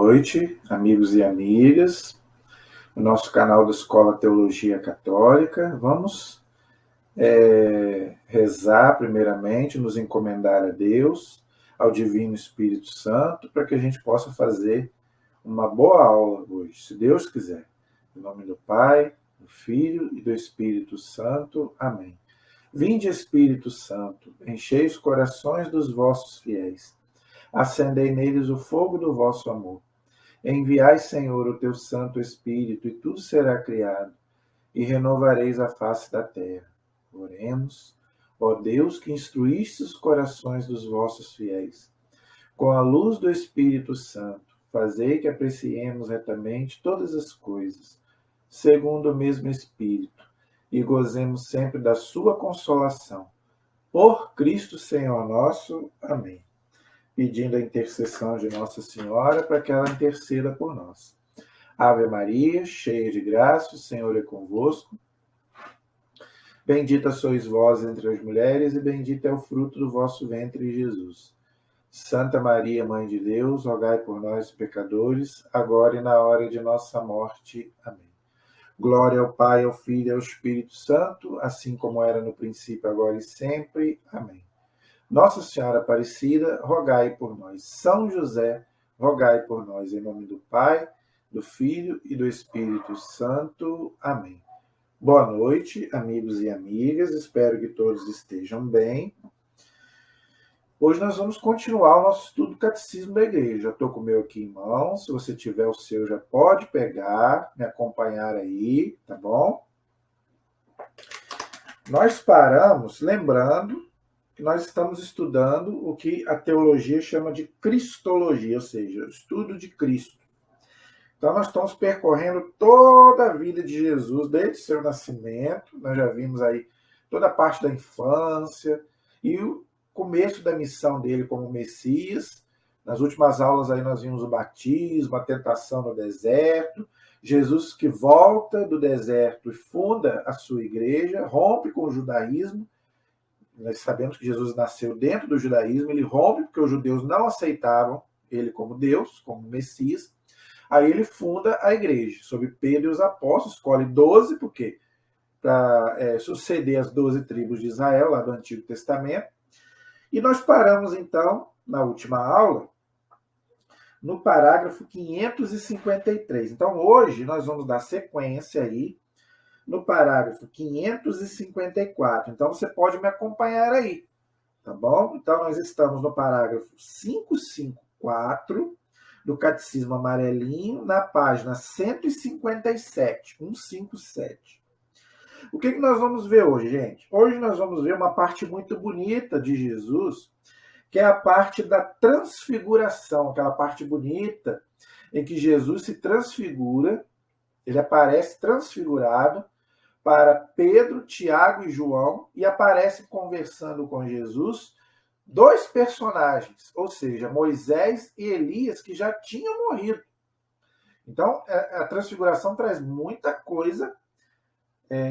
noite, amigos e amigas, no nosso canal da Escola Teologia Católica. Vamos rezar primeiramente, nos encomendar a Deus, ao Divino Espírito Santo, para que a gente possa fazer uma boa aula hoje, se Deus quiser. Em nome do Pai, do Filho e do Espírito Santo. Amém. Vinde, Espírito Santo, enchei os corações dos vossos fiéis, acendei neles o fogo do vosso amor. Enviai, Senhor, o teu Santo Espírito, e tudo será criado, e renovareis a face da terra. Oremos. Ó Deus, que instruíste os corações dos vossos fiéis, com a luz do Espírito Santo, fazei que apreciemos retamente todas as coisas, segundo o mesmo Espírito, e gozemos sempre da sua consolação. Por Cristo Senhor nosso. Amém. Pedindo a intercessão de Nossa Senhora para que ela interceda por nós. Ave Maria, cheia de graça, o Senhor é convosco. Bendita sois vós entre as mulheres, e bendito é o fruto do vosso ventre, Jesus. Santa Maria, Mãe de Deus, rogai por nós, pecadores, agora e na hora de nossa morte. Amém. Glória ao Pai, ao Filho e ao Espírito Santo, assim como era no princípio, agora e sempre. Amém. Nossa Senhora Aparecida, rogai por nós. São José, rogai por nós. Em nome do Pai, do Filho e do Espírito Santo. Amém. Boa noite, amigos e amigas. Espero que todos estejam bem. Hoje nós vamos continuar o nosso estudo do Catecismo da Igreja. Estou com o meu aqui em mãos. Se você tiver o seu, já pode pegar, me acompanhar aí, tá bom? Nós paramos, lembrando que nós estamos estudando o que a teologia chama de cristologia, ou seja, o estudo de Cristo. Então, nós estamos percorrendo toda a vida de Jesus, desde seu nascimento. Nós já vimos aí toda a parte da infância e o começo da missão dele como Messias. Nas últimas aulas aí nós vimos o batismo, a tentação no deserto, Jesus que volta do deserto e funda a sua igreja, rompe com o judaísmo. Nós sabemos que Jesus nasceu dentro do judaísmo, ele rompe porque os judeus não aceitavam ele como Deus, como Messias. Aí ele funda a igreja, sob Pedro e os apóstolos, escolhe 12, porque para suceder as 12 tribos de Israel, lá do Antigo Testamento. E nós paramos, então, na última aula, no parágrafo 553. Então, hoje, nós vamos dar sequência aí, no parágrafo 554. Então, você pode me acompanhar aí, tá bom? Então, nós estamos no parágrafo 554 do Catecismo Amarelinho, na página 157, 157. O que nós vamos ver hoje, gente? Hoje nós vamos ver uma parte muito bonita de Jesus, que é a parte da transfiguração, aquela parte bonita em que Jesus se transfigura, ele aparece transfigurado para Pedro, Tiago e João, e aparece conversando com Jesus dois personagens, ou seja, Moisés e Elias, que já tinham morrido. Então, a transfiguração traz muita coisa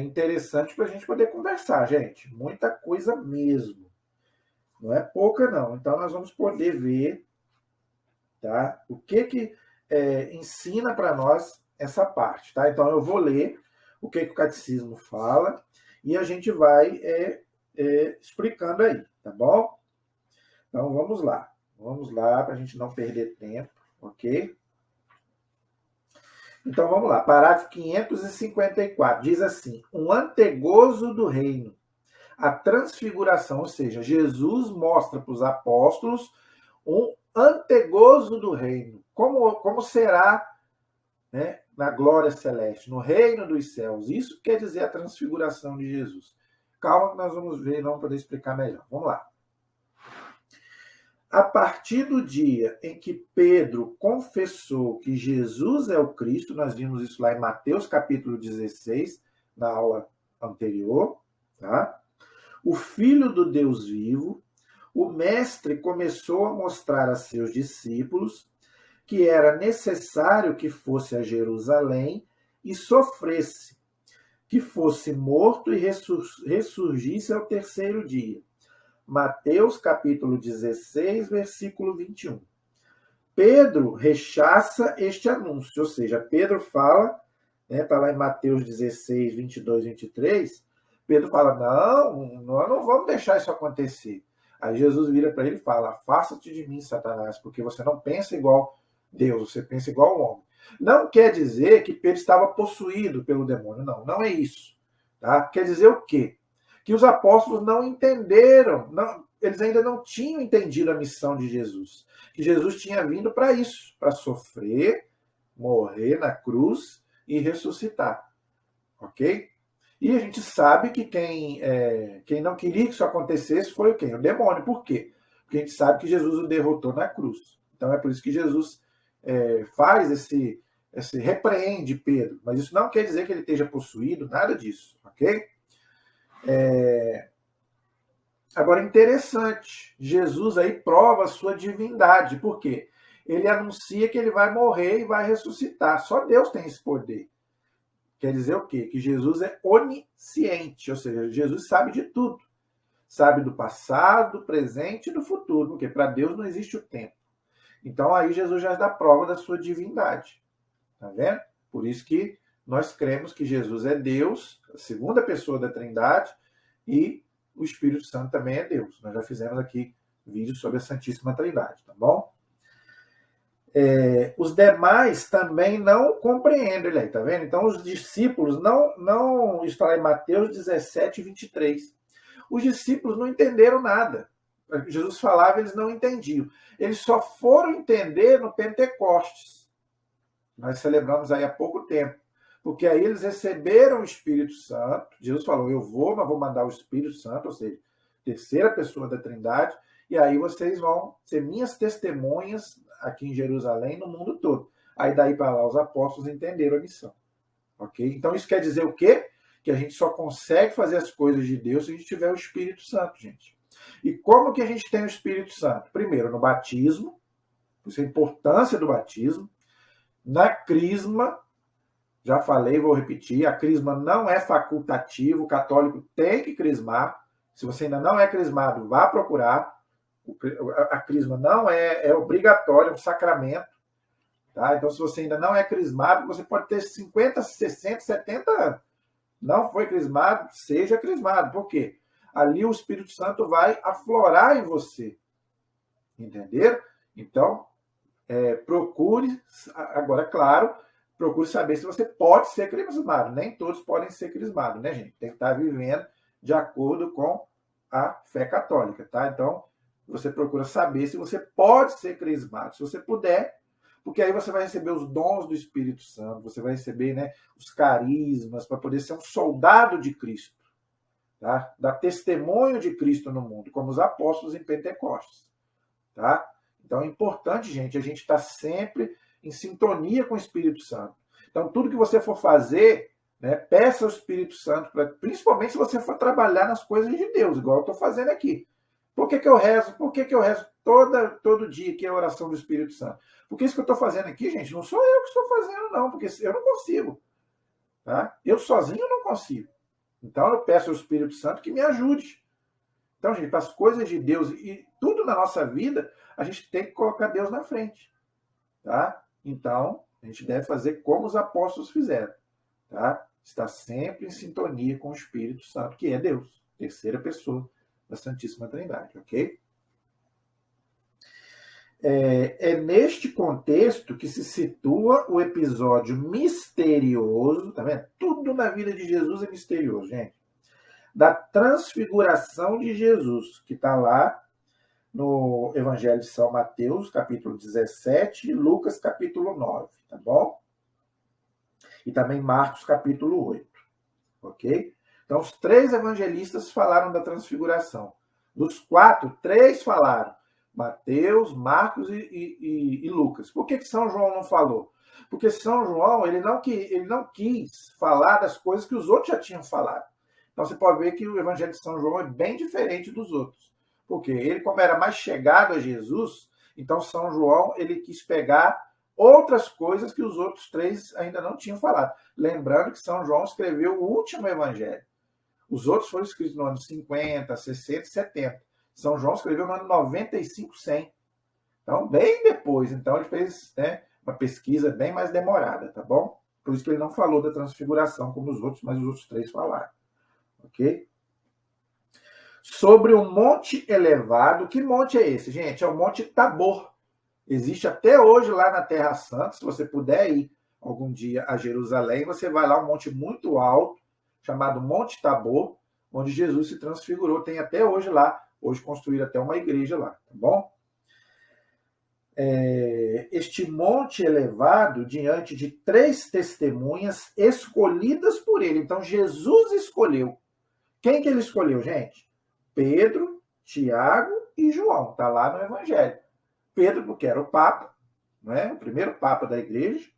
interessante para a gente poder conversar, gente. Muita coisa mesmo. Não é pouca, não. Então, nós vamos poder ver, tá, o que ensina para nós essa parte. Tá? Então, eu vou ler o que o Catecismo fala e a gente vai explicando aí, tá bom? Então, vamos lá. Vamos lá, para a gente não perder tempo, ok? Então, vamos lá. Parágrafo 554. Diz assim: um antegozo do reino. A transfiguração, ou seja, Jesus mostra para os apóstolos um antegozo do reino. Como será, né, na glória celeste, no reino dos céus. Isso quer dizer a transfiguração de Jesus. Calma que nós vamos ver, vamos poder explicar melhor. Vamos lá. A partir do dia em que Pedro confessou que Jesus é o Cristo, nós vimos isso lá em Mateus capítulo 16, na aula anterior, tá? O Filho do Deus vivo, o Mestre começou a mostrar a seus discípulos que era necessário que fosse a Jerusalém e sofresse, que fosse morto e ressurgisse ao terceiro dia. Mateus capítulo 16, versículo 21. Pedro rechaça este anúncio, ou seja, Pedro fala, está lá em Mateus 16, 22, 23, Pedro fala, não, nós não vamos deixar isso acontecer. Aí Jesus vira para ele e fala, afasta-te de mim, Satanás, porque você não pensa igual Deus, você pensa igual o homem. Não quer dizer que Pedro estava possuído pelo demônio, não é isso. Tá? Quer dizer o quê? Que os apóstolos não entenderam, eles ainda não tinham entendido a missão de Jesus. Que Jesus tinha vindo para isso, para sofrer, morrer na cruz e ressuscitar. Ok? E a gente sabe que quem não queria que isso acontecesse foi quem? O demônio. Por quê? Porque a gente sabe que Jesus o derrotou na cruz. Então é por isso que Jesus faz esse repreende Pedro. Mas isso não quer dizer que ele esteja possuído, nada disso. Ok? Agora, interessante, Jesus aí prova a sua divindade. Por quê? Ele anuncia que ele vai morrer e vai ressuscitar. Só Deus tem esse poder. Quer dizer o quê? Que Jesus é onisciente, ou seja, Jesus sabe de tudo. Sabe do passado, do presente e do futuro, porque para Deus não existe o tempo. Então aí Jesus já dá prova da sua divindade. Tá vendo? Por isso que nós cremos que Jesus é Deus, a segunda pessoa da Trindade, e o Espírito Santo também é Deus. Nós já fizemos aqui vídeos sobre a Santíssima Trindade, tá bom? Os demais também não compreendem, ele aí, tá vendo? Então, os discípulos não está em Mateus 17, 23. Os discípulos não entenderam nada. Jesus falava, eles não entendiam. Eles só foram entender no Pentecostes. Nós celebramos aí há pouco tempo. Porque aí eles receberam o Espírito Santo. Jesus falou, eu vou, mas vou mandar o Espírito Santo, ou seja, terceira pessoa da Trindade, e aí vocês vão ser minhas testemunhas aqui em Jerusalém, no mundo todo. Aí daí para lá os apóstolos entenderam a missão. Ok? Então isso quer dizer o quê? Que a gente só consegue fazer as coisas de Deus se a gente tiver o Espírito Santo, gente. E como que a gente tem o Espírito Santo? Primeiro, no batismo, por isso a importância do batismo, na crisma, já falei, vou repetir, a crisma não é facultativo, o católico tem que crismar. Se você ainda não é crismado, vá procurar. A crisma não é obrigatória, é um sacramento. Tá? Então, se você ainda não é crismado, você pode ter 50, 60, 70 anos. Não foi crismado, seja crismado. Por quê? Ali o Espírito Santo vai aflorar em você. Entenderam? Então, procure, agora, claro, procure saber se você pode ser crismado. Nem todos podem ser crismados, né, gente? Tem que estar vivendo de acordo com a fé católica, tá? Então, você procura saber se você pode ser crismado. Se você puder, porque aí você vai receber os dons do Espírito Santo, você vai receber, né, os carismas para poder ser um soldado de Cristo, tá? Dar testemunho de Cristo no mundo, como os apóstolos em Pentecostes, tá? Então é importante, gente, a gente estar sempre em sintonia com o Espírito Santo. Então tudo que você for fazer, né, peça ao Espírito Santo, principalmente se você for trabalhar nas coisas de Deus, igual eu estou fazendo aqui. Por que eu rezo? Por que eu rezo todo dia que é a oração do Espírito Santo? Porque isso que eu estou fazendo aqui, gente, não sou eu que estou fazendo, não, porque eu não consigo. Tá? Eu sozinho não consigo. Então eu peço ao Espírito Santo que me ajude. Então, gente, para as coisas de Deus e tudo na nossa vida, a gente tem que colocar Deus na frente. Tá? Então, a gente deve fazer como os apóstolos fizeram. Tá? Estar sempre em sintonia com o Espírito Santo, que é Deus, terceira pessoa da Santíssima Trindade, ok? É neste contexto que se situa o episódio misterioso, tá vendo? Tudo na vida de Jesus é misterioso, gente. Da transfiguração de Jesus, que está lá no Evangelho de São Mateus, capítulo 17, e Lucas, capítulo 9, tá bom? E também Marcos, capítulo 8, ok? Então, os 3 evangelistas falaram da transfiguração. Dos 4, 3 falaram. Mateus, Marcos e Lucas. Por que São João não falou? Porque São João ele não quis falar das coisas que os outros já tinham falado. Então, você pode ver que o Evangelho de São João é bem diferente dos outros. Porque ele, como era mais chegado a Jesus, então São João ele quis pegar outras coisas que os outros 3 ainda não tinham falado. Lembrando que São João escreveu o último evangelho. Os outros foram escritos no ano 50, 60, 70. São João escreveu no ano 95, 100. Então, bem depois. Então, ele fez, né, uma pesquisa bem mais demorada, tá bom? Por isso que ele não falou da transfiguração como os outros, mas os outros 3 falaram. Ok? Sobre um monte elevado. Que monte é esse, gente? É o Monte Tabor. Existe até hoje lá na Terra Santa. Se você puder ir algum dia a Jerusalém, você vai lá, um monte muito alto, chamado Monte Tabor, onde Jesus se transfigurou. Tem até hoje lá. Hoje construíram até uma igreja lá, tá bom? Este monte elevado diante de 3 testemunhas escolhidas por ele. Então, Jesus escolheu. Quem que ele escolheu, gente? Pedro, Tiago e João. Está lá no Evangelho. Pedro, porque era o Papa, né? O primeiro Papa da igreja.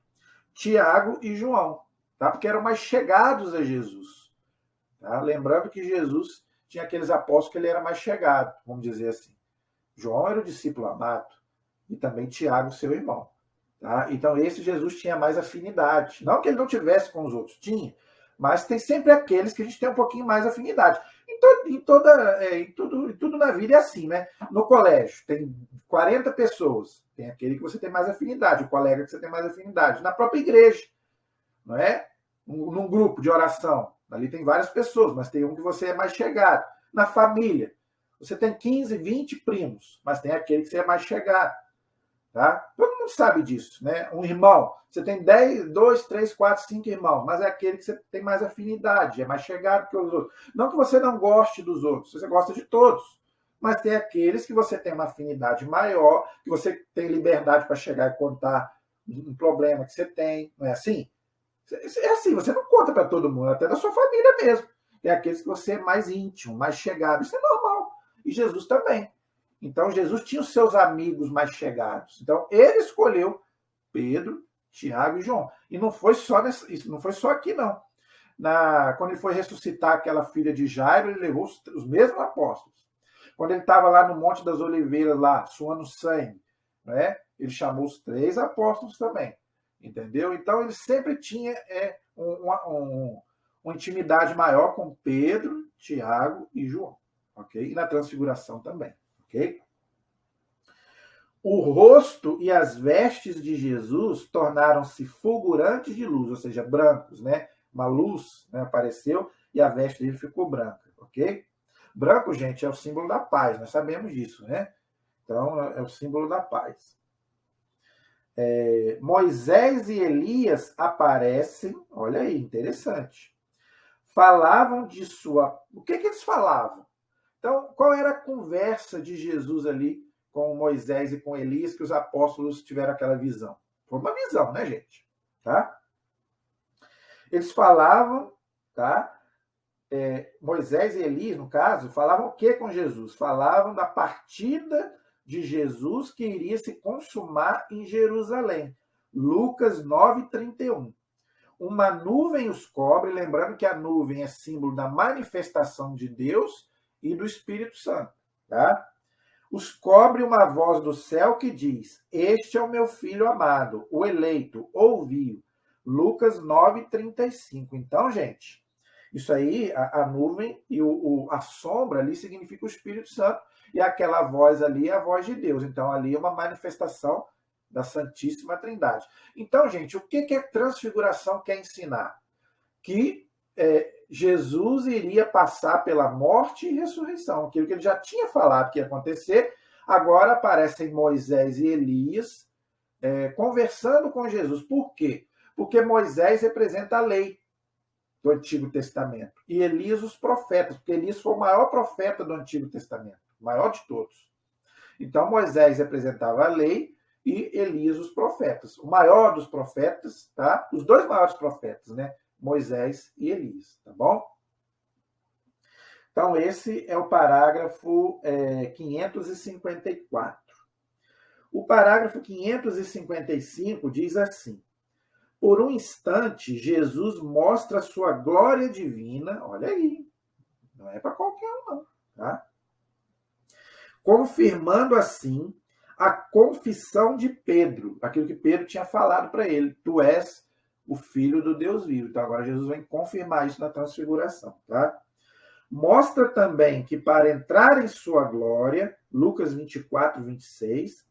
Tiago e João, tá? Porque eram mais chegados a Jesus. Tá? Lembrando que Jesus tinha aqueles apóstolos que ele era mais chegado, vamos dizer assim. João era o discípulo amado. E também Tiago, seu irmão. Tá? Então, esse Jesus tinha mais afinidade. Não que ele não tivesse com os outros, tinha. Mas tem sempre aqueles que a gente tem um pouquinho mais afinidade. Em tudo na vida é assim, né? No colégio, tem 40 pessoas. Tem aquele que você tem mais afinidade, o colega que você tem mais afinidade. Na própria igreja, não é? Num grupo de oração, ali tem várias pessoas, mas tem um que você é mais chegado. Na família, você tem 15, 20 primos, mas tem aquele que você é mais chegado. Tá? Todo mundo sabe disso, né? Um irmão, você tem 10, 2, 3, 4, 5 irmãos, mas é aquele que você tem mais afinidade, é mais chegado que os outros. Não que você não goste dos outros, você gosta de todos, mas tem aqueles que você tem uma afinidade maior, que você tem liberdade para chegar e contar um problema que você tem, não é assim? É assim, você não conta para todo mundo, até da sua família mesmo. Tem aqueles que você é mais íntimo, mais chegado, isso é normal. E Jesus também. Então, Jesus tinha os seus amigos mais chegados. Então, ele escolheu Pedro, Tiago e João. E não foi só isso, não foi só aqui, não. Quando ele foi ressuscitar aquela filha de Jairo, ele levou os mesmos apóstolos. Quando ele estava lá no Monte das Oliveiras, lá, suando sangue, né, ele chamou os 3 apóstolos também. Entendeu? Então, ele sempre tinha uma intimidade maior com Pedro, Tiago e João. Okay? E na transfiguração também. Okay? O rosto e as vestes de Jesus tornaram-se fulgurantes de luz, ou seja, brancos, né? Uma luz, né, apareceu e a veste dele ficou branca, ok? Branco, gente, é o símbolo da paz, nós sabemos disso, né? Então, é o símbolo da paz. Moisés e Elias aparecem, olha aí, interessante. Falavam de sua... O que eles falavam? Então, qual era a conversa de Jesus ali com Moisés e com Elias que os apóstolos tiveram aquela visão? Foi uma visão, né, gente? Tá? Eles falavam, tá? Moisés e Elias, no caso, falavam o que com Jesus? Falavam da partida de Jesus que iria se consumar em Jerusalém. Lucas 9:31. Uma nuvem os cobre, lembrando que a nuvem é símbolo da manifestação de Deus e do Espírito Santo, tá? Os cobre uma voz do céu que diz: Este é o meu filho amado, o eleito, ouvi-o. Lucas 9:35. Então, gente, isso aí, a nuvem e a sombra ali significa o Espírito Santo, e aquela voz ali é a voz de Deus. Então, ali é uma manifestação da Santíssima Trindade. Então, gente, o que a transfiguração quer ensinar? Que Jesus iria passar pela morte e ressurreição, aquilo que ele já tinha falado que ia acontecer. Agora aparecem Moisés e Elias conversando com Jesus. Por quê? Porque Moisés representa a lei do Antigo Testamento e Elias os profetas, porque Elias foi o maior profeta do Antigo Testamento, o maior de todos. Então Moisés representava a lei e Elias os profetas. O maior dos profetas, tá? Os 2 maiores profetas, né? Moisés e Elias, tá bom? Então, esse é o parágrafo 554. O parágrafo 555 diz assim: por um instante, Jesus mostra a sua glória divina, olha aí, não é para qualquer um, não, tá? Confirmando assim a confissão de Pedro, aquilo que Pedro tinha falado para ele: tu és o Filho do Deus vivo. Então agora Jesus vem confirmar isso na transfiguração, tá? Mostra também que para entrar em sua glória, Lucas 24:26,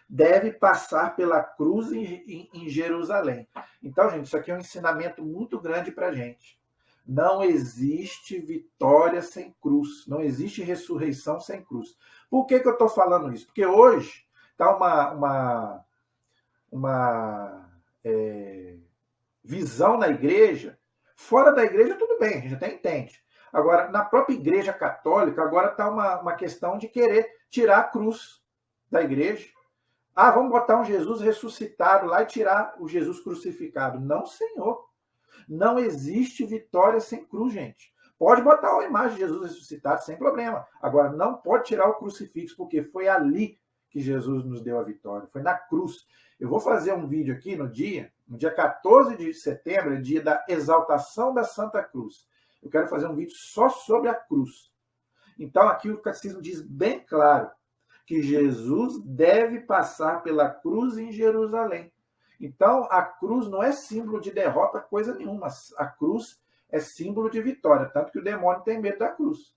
deve passar pela cruz em Jerusalém. Então, gente, isso aqui é um ensinamento muito grande para a gente. Não existe vitória sem cruz. Não existe ressurreição sem cruz. Por que eu estou falando isso? Porque hoje está uma visão na igreja. Fora da igreja, tudo bem, a gente até entende. Agora, na própria igreja católica, agora está uma questão de querer tirar a cruz da igreja. Ah, vamos botar um Jesus ressuscitado lá e tirar o Jesus crucificado. Não, Senhor. Não existe vitória sem cruz, gente. Pode botar uma imagem de Jesus ressuscitado sem problema. Agora, não pode tirar o crucifixo, porque foi ali que Jesus nos deu a vitória. Foi na cruz. Eu vou fazer um vídeo aqui no dia 14 de setembro, é dia da exaltação da Santa Cruz. Eu quero fazer um vídeo só sobre a cruz. Então, aqui o Catecismo diz bem claro que Jesus deve passar pela cruz em Jerusalém. Então, a cruz não é símbolo de derrota, coisa nenhuma. A cruz é símbolo de vitória, tanto que o demônio tem medo da cruz.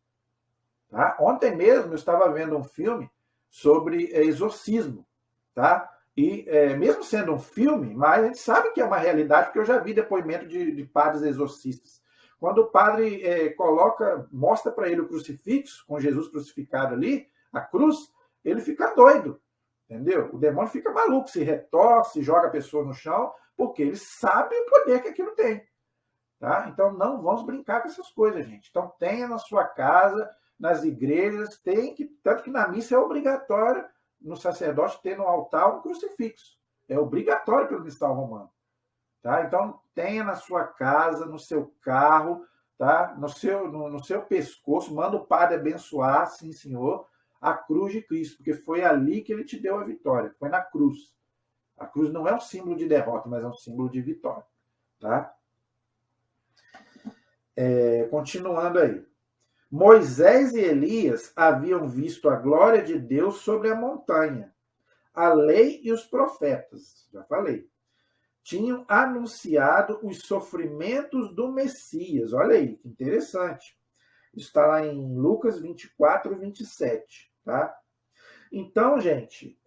Tá? Ontem mesmo eu estava vendo um filme sobre exorcismo. Tá? E mesmo sendo um filme, mas a gente sabe que é uma realidade, porque eu já vi depoimento de padres exorcistas. Quando o padre mostra para ele o crucifixo, com Jesus crucificado ali, a cruz, ele fica doido. Entendeu? O demônio fica maluco, se retorce, joga a pessoa no chão, porque ele sabe o poder que aquilo tem. Tá? Então não vamos brincar com essas coisas, gente. Então tenha na sua casa, nas igrejas, tanto que na missa é obrigatório no sacerdote ter no altar um crucifixo. É obrigatório pelo missal romano. Tá? Então tenha na sua casa, no seu carro, tá? no seu pescoço, manda o padre abençoar, sim senhor, a cruz de Cristo, porque foi ali que ele te deu a vitória, foi na cruz. A cruz não é um símbolo de derrota, mas é um símbolo de vitória. Tá? Continuando aí. Moisés e Elias haviam visto a glória de Deus sobre a montanha. A lei e os profetas, já falei, tinham anunciado os sofrimentos do Messias. Olha aí, que interessante. Isso está lá em Lucas 24, 27. Tá? Então, gente,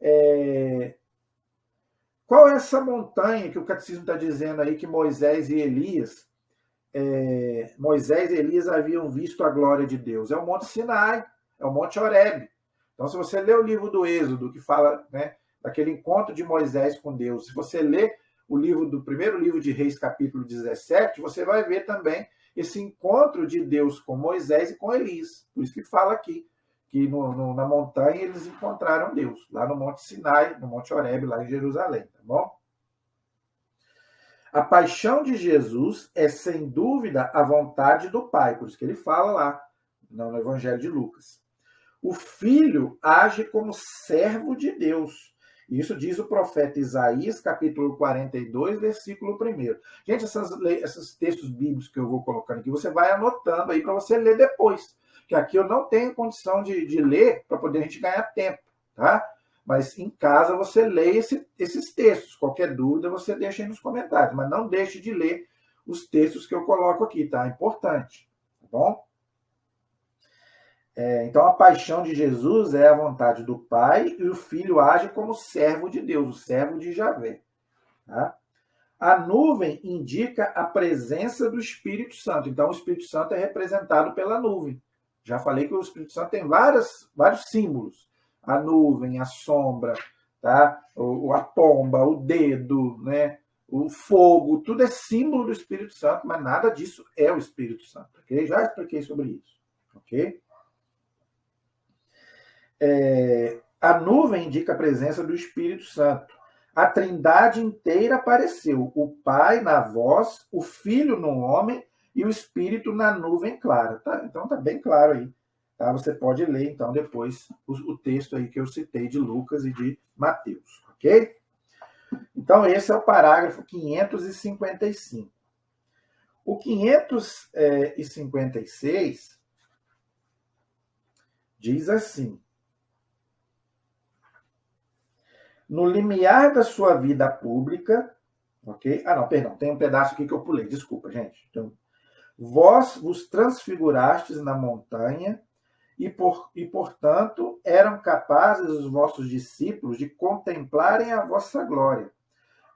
qual é essa montanha que o catecismo está dizendo aí que Moisés e Elias haviam visto a glória de Deus? É o Monte Sinai, é o Monte Horebe. Então, se você lê o livro do Êxodo, que fala, né, daquele encontro de Moisés com Deus, se você lê o primeiro livro de Reis, capítulo 17, você vai ver também esse encontro de Deus com Moisés e com Elias. Por isso que fala aqui, que na montanha eles encontraram Deus, lá no Monte Sinai, no Monte Horebe, lá em Jerusalém, tá bom? A paixão de Jesus é, sem dúvida, a vontade do Pai, por isso que ele fala lá no Evangelho de Lucas. O Filho age como servo de Deus. Isso diz o profeta Isaías, capítulo 42, versículo 1. Gente, esses textos bíblicos que eu vou colocando aqui, você vai anotando aí para você ler depois. Que aqui eu não tenho condição de ler para poder a gente ganhar tempo, tá? Mas em casa você lê esses textos. Qualquer dúvida você deixa aí nos comentários. Mas não deixe de ler os textos que eu coloco aqui, tá? É importante, tá bom? Então a paixão de Jesus é a vontade do Pai e o Filho age como servo de Deus, o servo de Javé. Tá? A nuvem indica a presença do Espírito Santo. Então o Espírito Santo é representado pela nuvem. Já falei que o Espírito Santo tem vários símbolos. A nuvem, a sombra, tá? A pomba, o dedo, né? O fogo, tudo é símbolo do Espírito Santo, mas nada disso é o Espírito Santo. Okay? Já expliquei sobre isso. Ok? A nuvem indica a presença do Espírito Santo. A Trindade inteira apareceu. O Pai na voz, o Filho no homem e o Espírito na nuvem clara. Tá? Então tá bem claro aí. Tá? Você pode ler, então, depois o texto aí que eu citei de Lucas e de Mateus. Ok? Então, esse é o parágrafo 555. O 556 diz assim: no limiar da sua vida pública, ok? Ah, não, perdão, tem um pedaço aqui que eu pulei, desculpa, gente. Então, vós vos transfigurastes na montanha portanto, eram capazes os vossos discípulos de contemplarem a vossa glória.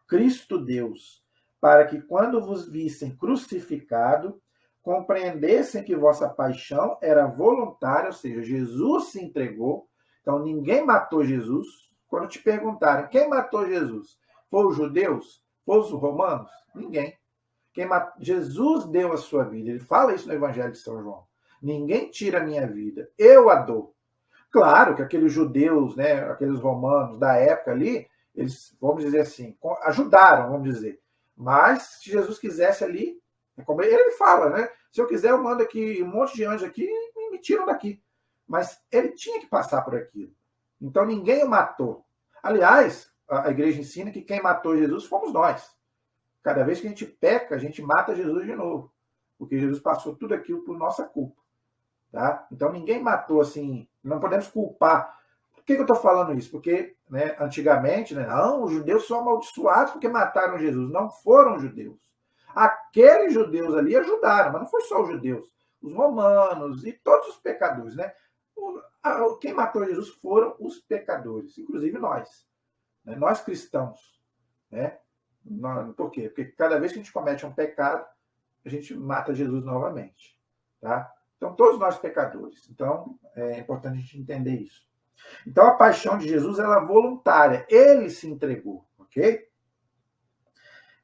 Cristo Deus, para que, quando vos vissem crucificado, compreendessem que vossa paixão era voluntária, ou seja, Jesus se entregou. Então, ninguém matou Jesus. Quando te perguntarem quem matou Jesus, foi os judeus? Foi os romanos? Ninguém. Jesus deu a sua vida. Ele fala isso no Evangelho de São João. Ninguém tira a minha vida, eu a dou. Claro que aqueles judeus, né, aqueles romanos da época ali, eles, vamos dizer assim, ajudaram, vamos dizer. Mas se Jesus quisesse ali, como ele fala, né? Se eu quiser, eu mando aqui um monte de anjos aqui e me tiram daqui. Mas ele tinha que passar por aquilo. Então ninguém o matou. Aliás, a igreja ensina que quem matou Jesus fomos nós. Cada vez que a gente peca, a gente mata Jesus de novo. Porque Jesus passou tudo aquilo por nossa culpa. Tá? Então ninguém matou assim, não podemos culpar. Por que eu estou falando isso? Porque, né, antigamente, né, não, os judeus são amaldiçoados porque mataram Jesus. Não foram judeus. Aqueles judeus ali ajudaram, mas não foi só os judeus, os romanos e todos os pecadores. Né? Quem matou Jesus foram os pecadores, inclusive nós, né? Nós cristãos. Né? Por quê? Porque cada vez que a gente comete um pecado, a gente mata Jesus novamente. Tá? Então, todos nós pecadores. Então, é importante a gente entender isso. Então, a paixão de Jesus ela é voluntária. Ele se entregou, ok?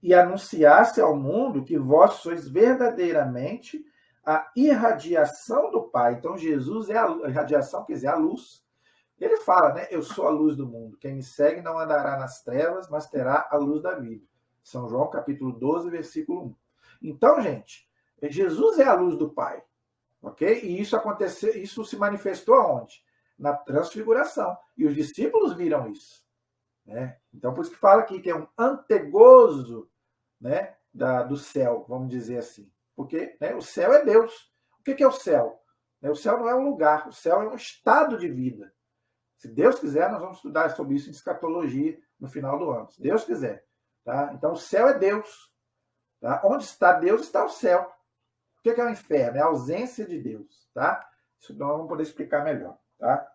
E anunciasse ao mundo que vós sois verdadeiramente a irradiação do Pai. Então, Jesus é a irradiação, quer dizer, a luz. Ele fala, né? Eu sou a luz do mundo. Quem me segue não andará nas trevas, mas terá a luz da vida. São João, capítulo 12, versículo 1. Então, gente, Jesus é a luz do Pai. Ok? E isso aconteceu, isso se manifestou aonde? Na transfiguração. E os discípulos viram isso. Né? Então, por isso que fala aqui que é um antegozo, né, do céu, vamos dizer assim. Porque, né, o céu é Deus. O que é o céu? O céu não é um lugar, o céu é um estado de vida. Se Deus quiser, nós vamos estudar sobre isso em escatologia no final do ano. Se Deus quiser. Tá? Então, o céu é Deus. Tá? Onde está Deus, está o céu. O que é o inferno? É a ausência de Deus. Tá? Isso nós vamos poder explicar melhor. Tá?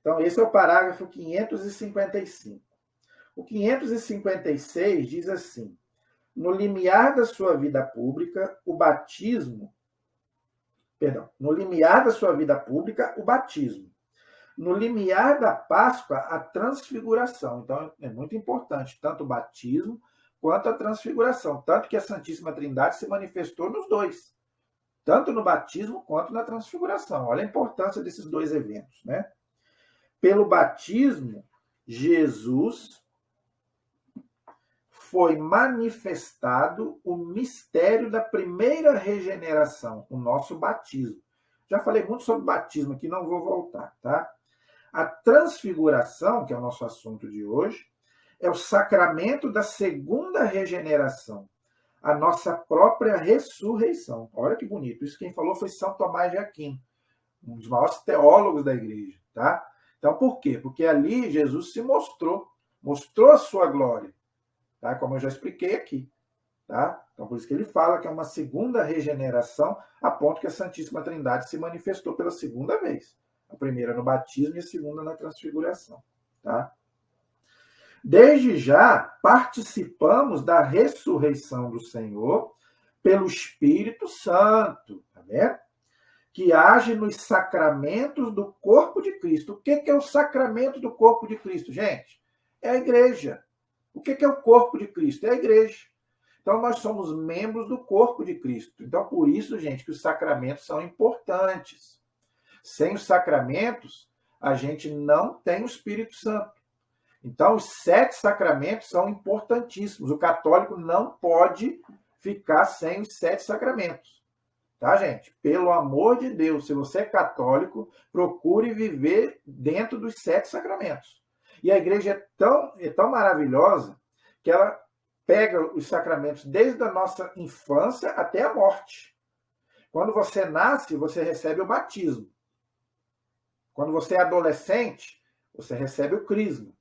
Então, esse é o parágrafo 555. O 556 diz assim: no limiar da sua vida pública, o batismo. Perdão, no limiar da sua vida pública, o batismo. No limiar da Páscoa, a transfiguração. Então, é muito importante, tanto o batismo quanto a transfiguração. Tanto que a Santíssima Trindade se manifestou nos dois. Tanto no batismo quanto na transfiguração. Olha a importância desses dois eventos. Né? Pelo batismo, Jesus foi manifestado o mistério da primeira regeneração, o nosso batismo. Já falei muito sobre batismo aqui, não vou voltar, tá? A transfiguração, que é o nosso assunto de hoje, é o sacramento da segunda regeneração, a nossa própria ressurreição. Olha que bonito. Isso quem falou foi São Tomás de Aquino, um dos maiores teólogos da igreja, tá? Então, por quê? Porque ali Jesus se mostrou a sua glória, tá? Como eu já expliquei aqui, tá? Então, por isso que ele fala que é uma segunda regeneração, a ponto que a Santíssima Trindade se manifestou pela segunda vez. A primeira no batismo e a segunda na transfiguração, tá? Desde já participamos da ressurreição do Senhor pelo Espírito Santo, tá vendo? Que age nos sacramentos do corpo de Cristo. O que é o sacramento do corpo de Cristo, gente? É a igreja. O que é o corpo de Cristo? É a igreja. Então, nós somos membros do corpo de Cristo. Então, por isso, gente, que os sacramentos são importantes. Sem os sacramentos, a gente não tem o Espírito Santo. Então, os 7 sacramentos são importantíssimos. O católico não pode ficar sem os 7 sacramentos. Tá, gente? Pelo amor de Deus, se você é católico, procure viver dentro dos 7 sacramentos. E a igreja é tão maravilhosa que ela pega os sacramentos desde a nossa infância até a morte. Quando você nasce, você recebe o batismo. Quando você é adolescente, você recebe o crisma.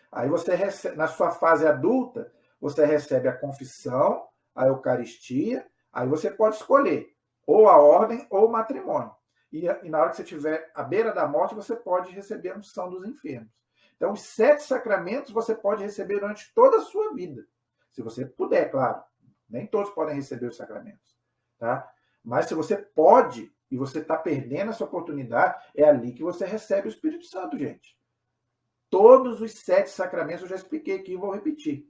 Aí você recebe, na sua fase adulta, você recebe a confissão, a Eucaristia, aí você pode escolher ou a ordem ou o matrimônio. e na hora que você estiver à beira da morte, você pode receber a unção dos enfermos. Então, os 7 sacramentos você pode receber durante toda a sua vida. Se você puder, claro. Nem todos podem receber os sacramentos. Tá? Mas se você pode, e você está perdendo essa oportunidade, é ali que você recebe o Espírito Santo, gente. Todos os 7 sacramentos eu já expliquei aqui e vou repetir.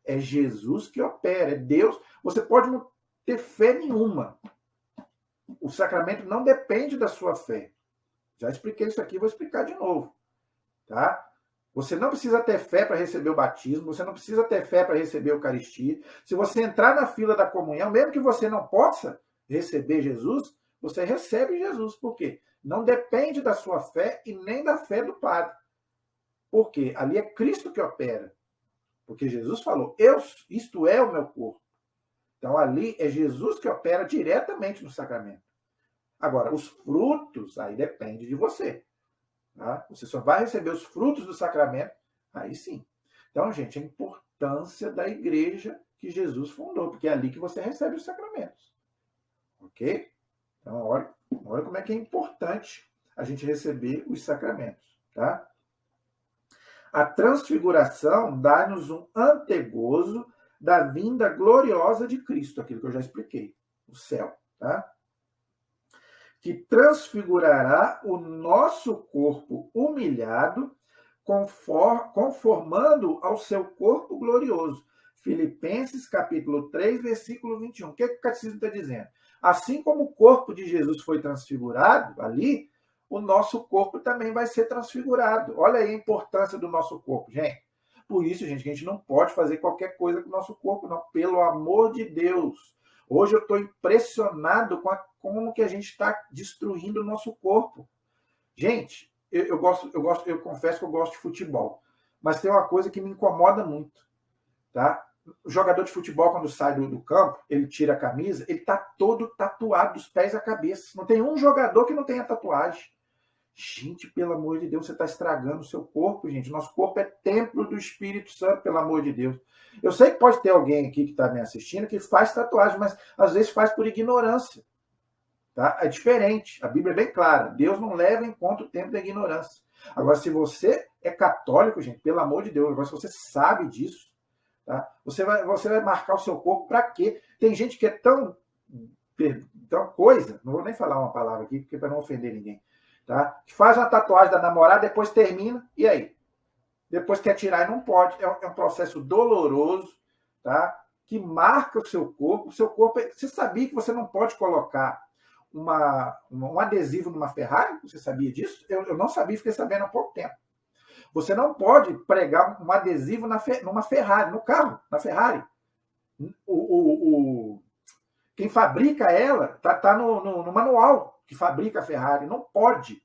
É Jesus que opera, é Deus. Você pode não ter fé nenhuma. O sacramento não depende da sua fé. Já expliquei isso aqui, vou explicar de novo. Tá? Você não precisa ter fé para receber o batismo, você não precisa ter fé para receber a Eucaristia. Se você entrar na fila da comunhão, mesmo que você não possa receber Jesus, você recebe Jesus. Por quê? Não depende da sua fé e nem da fé do padre. Por quê? Ali é Cristo que opera. Porque Jesus falou, isto é o meu corpo. Então ali é Jesus que opera diretamente no sacramento. Agora, os frutos, aí depende de você. Tá? Você só vai receber os frutos do sacramento, aí sim. Então, gente, a importância da igreja que Jesus fundou, porque é ali que você recebe os sacramentos. Ok? Então, olha como é que é importante a gente receber os sacramentos. Tá? A transfiguração dá-nos um antegozo da vinda gloriosa de Cristo, aquilo que eu já expliquei, o céu. Tá? Que transfigurará o nosso corpo humilhado, conformando ao seu corpo glorioso. Filipenses capítulo 3, versículo 21. O que o catecismo está dizendo? Assim como o corpo de Jesus foi transfigurado ali, o nosso corpo também vai ser transfigurado. Olha aí a importância do nosso corpo, gente. Por isso, gente, que a gente não pode fazer qualquer coisa com o nosso corpo, não. Pelo amor de Deus. Hoje eu estou impressionado com como que a gente está destruindo o nosso corpo. Gente, eu confesso que eu gosto de futebol, mas tem uma coisa que me incomoda muito. Tá? O jogador de futebol, quando sai do campo, ele tira a camisa, ele está todo tatuado dos pés à cabeça. Não tem um jogador que não tenha tatuagem. Gente, pelo amor de Deus, você está estragando o seu corpo, gente. Nosso corpo é templo do Espírito Santo, pelo amor de Deus. Eu sei que pode ter alguém aqui que está me assistindo que faz tatuagem, mas às vezes faz por ignorância. Tá? É diferente. A Bíblia é bem clara. Deus não leva em conta o tempo da ignorância. Agora, se você é católico, gente, pelo amor de Deus, agora se você sabe disso, tá? Você vai marcar o seu corpo para quê? Tem gente que é tão coisa, não vou nem falar uma palavra aqui, porque para não ofender ninguém. Tá? Que faz uma tatuagem da namorada, depois termina, e aí? Depois quer tirar e não pode. É um processo doloroso, tá? Que marca o seu corpo. O seu corpo. Você sabia que você não pode colocar um adesivo numa Ferrari? Você sabia disso? Eu não sabia, fiquei sabendo há pouco tempo. Você não pode pregar um adesivo numa Ferrari, no carro, na Ferrari. Quem fabrica ela está no manual que fabrica a Ferrari. Não pode.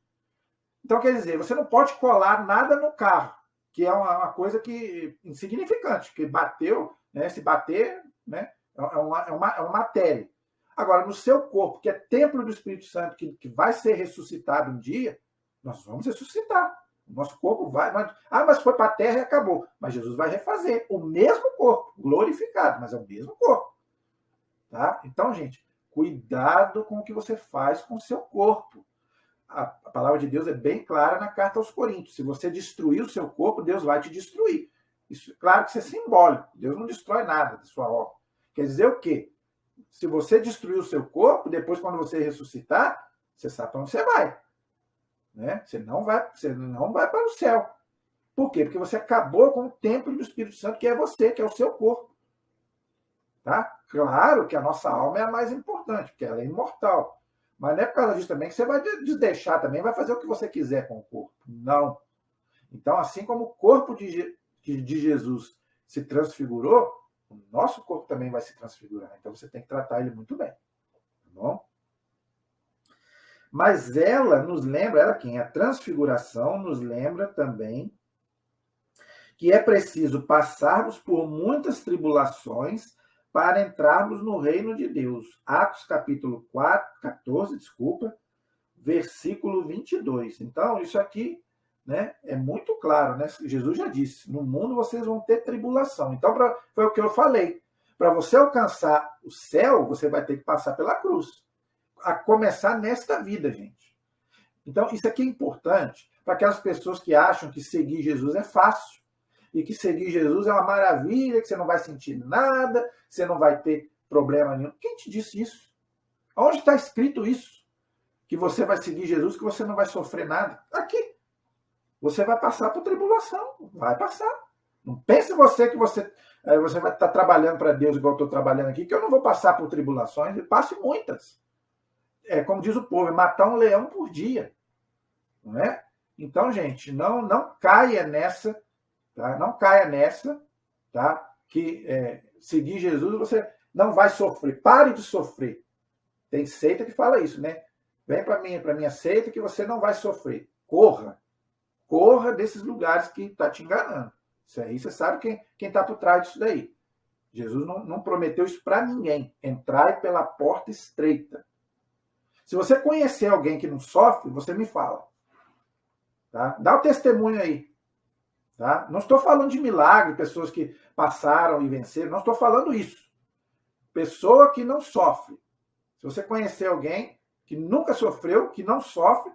Então, quer dizer, você não pode colar nada no carro, que é uma coisa que insignificante, que bateu, né? Se bater, né? É uma matéria. Agora, no seu corpo, que é templo do Espírito Santo, que vai ser ressuscitado um dia, nós vamos ressuscitar. O nosso corpo vai... mas foi para a terra e acabou. Mas Jesus vai refazer o mesmo corpo, glorificado, mas é o mesmo corpo. Tá? Então, gente, cuidado com o que você faz com o seu corpo. A palavra de Deus é bem clara na carta aos Coríntios. Se você destruir o seu corpo, Deus vai te destruir. Isso, claro que isso é simbólico. Deus não destrói nada da sua obra. Quer dizer o quê? Se você destruir o seu corpo, depois, quando você ressuscitar, você sabe para onde você vai. Né? Você não vai para o céu. Por quê? Porque você acabou com o templo do Espírito Santo, que é você, que é o seu corpo. Tá? Claro que a nossa alma é a mais importante, porque ela é imortal. Mas não é por causa disso também que você vai desdeixar também, vai fazer o que você quiser com o corpo. Não. Então, assim como o corpo de Jesus se transfigurou, o nosso corpo também vai se transfigurar. Então, você tem que tratar ele muito bem. Tá bom? Mas ela nos lembra, a transfiguração nos lembra também que é preciso passarmos por muitas tribulações para entrarmos no reino de Deus. Atos capítulo 14, versículo 22. Então, isso aqui, né, é muito claro, né? Jesus já disse, no mundo vocês vão ter tribulação. Então, foi o que eu falei. Para você alcançar o céu, você vai ter que passar pela cruz. a começar nesta vida, gente. Então, isso aqui é importante para aquelas pessoas que acham que seguir Jesus é fácil e que seguir Jesus é uma maravilha, que você não vai sentir nada, você não vai ter problema nenhum. Quem te disse isso? Onde está escrito isso? Que você vai seguir Jesus, que você não vai sofrer nada? Aqui. Você vai passar por tribulação. Vai passar. Não pense você que você vai estar trabalhando para Deus igual eu estou trabalhando aqui, que eu não vou passar por tribulações, e passe muitas. É como diz o povo, é matar um leão por dia. Não é? Então, gente, não caia nessa, tá? Não caia nessa, tá? Que seguir Jesus você não vai sofrer. Pare de sofrer. Tem seita que fala isso, né? Vem para minha seita que você não vai sofrer. Corra. Corra desses lugares que está te enganando. Isso aí você sabe quem está por trás disso daí. Jesus não prometeu isso para ninguém. Entrai pela porta estreita. Se você conhecer alguém que não sofre, você me fala. Tá? Dá o testemunho aí. Tá? Não estou falando de milagre, pessoas que passaram e venceram. Não estou falando isso. Pessoa que não sofre. Se você conhecer alguém que nunca sofreu, que não sofre,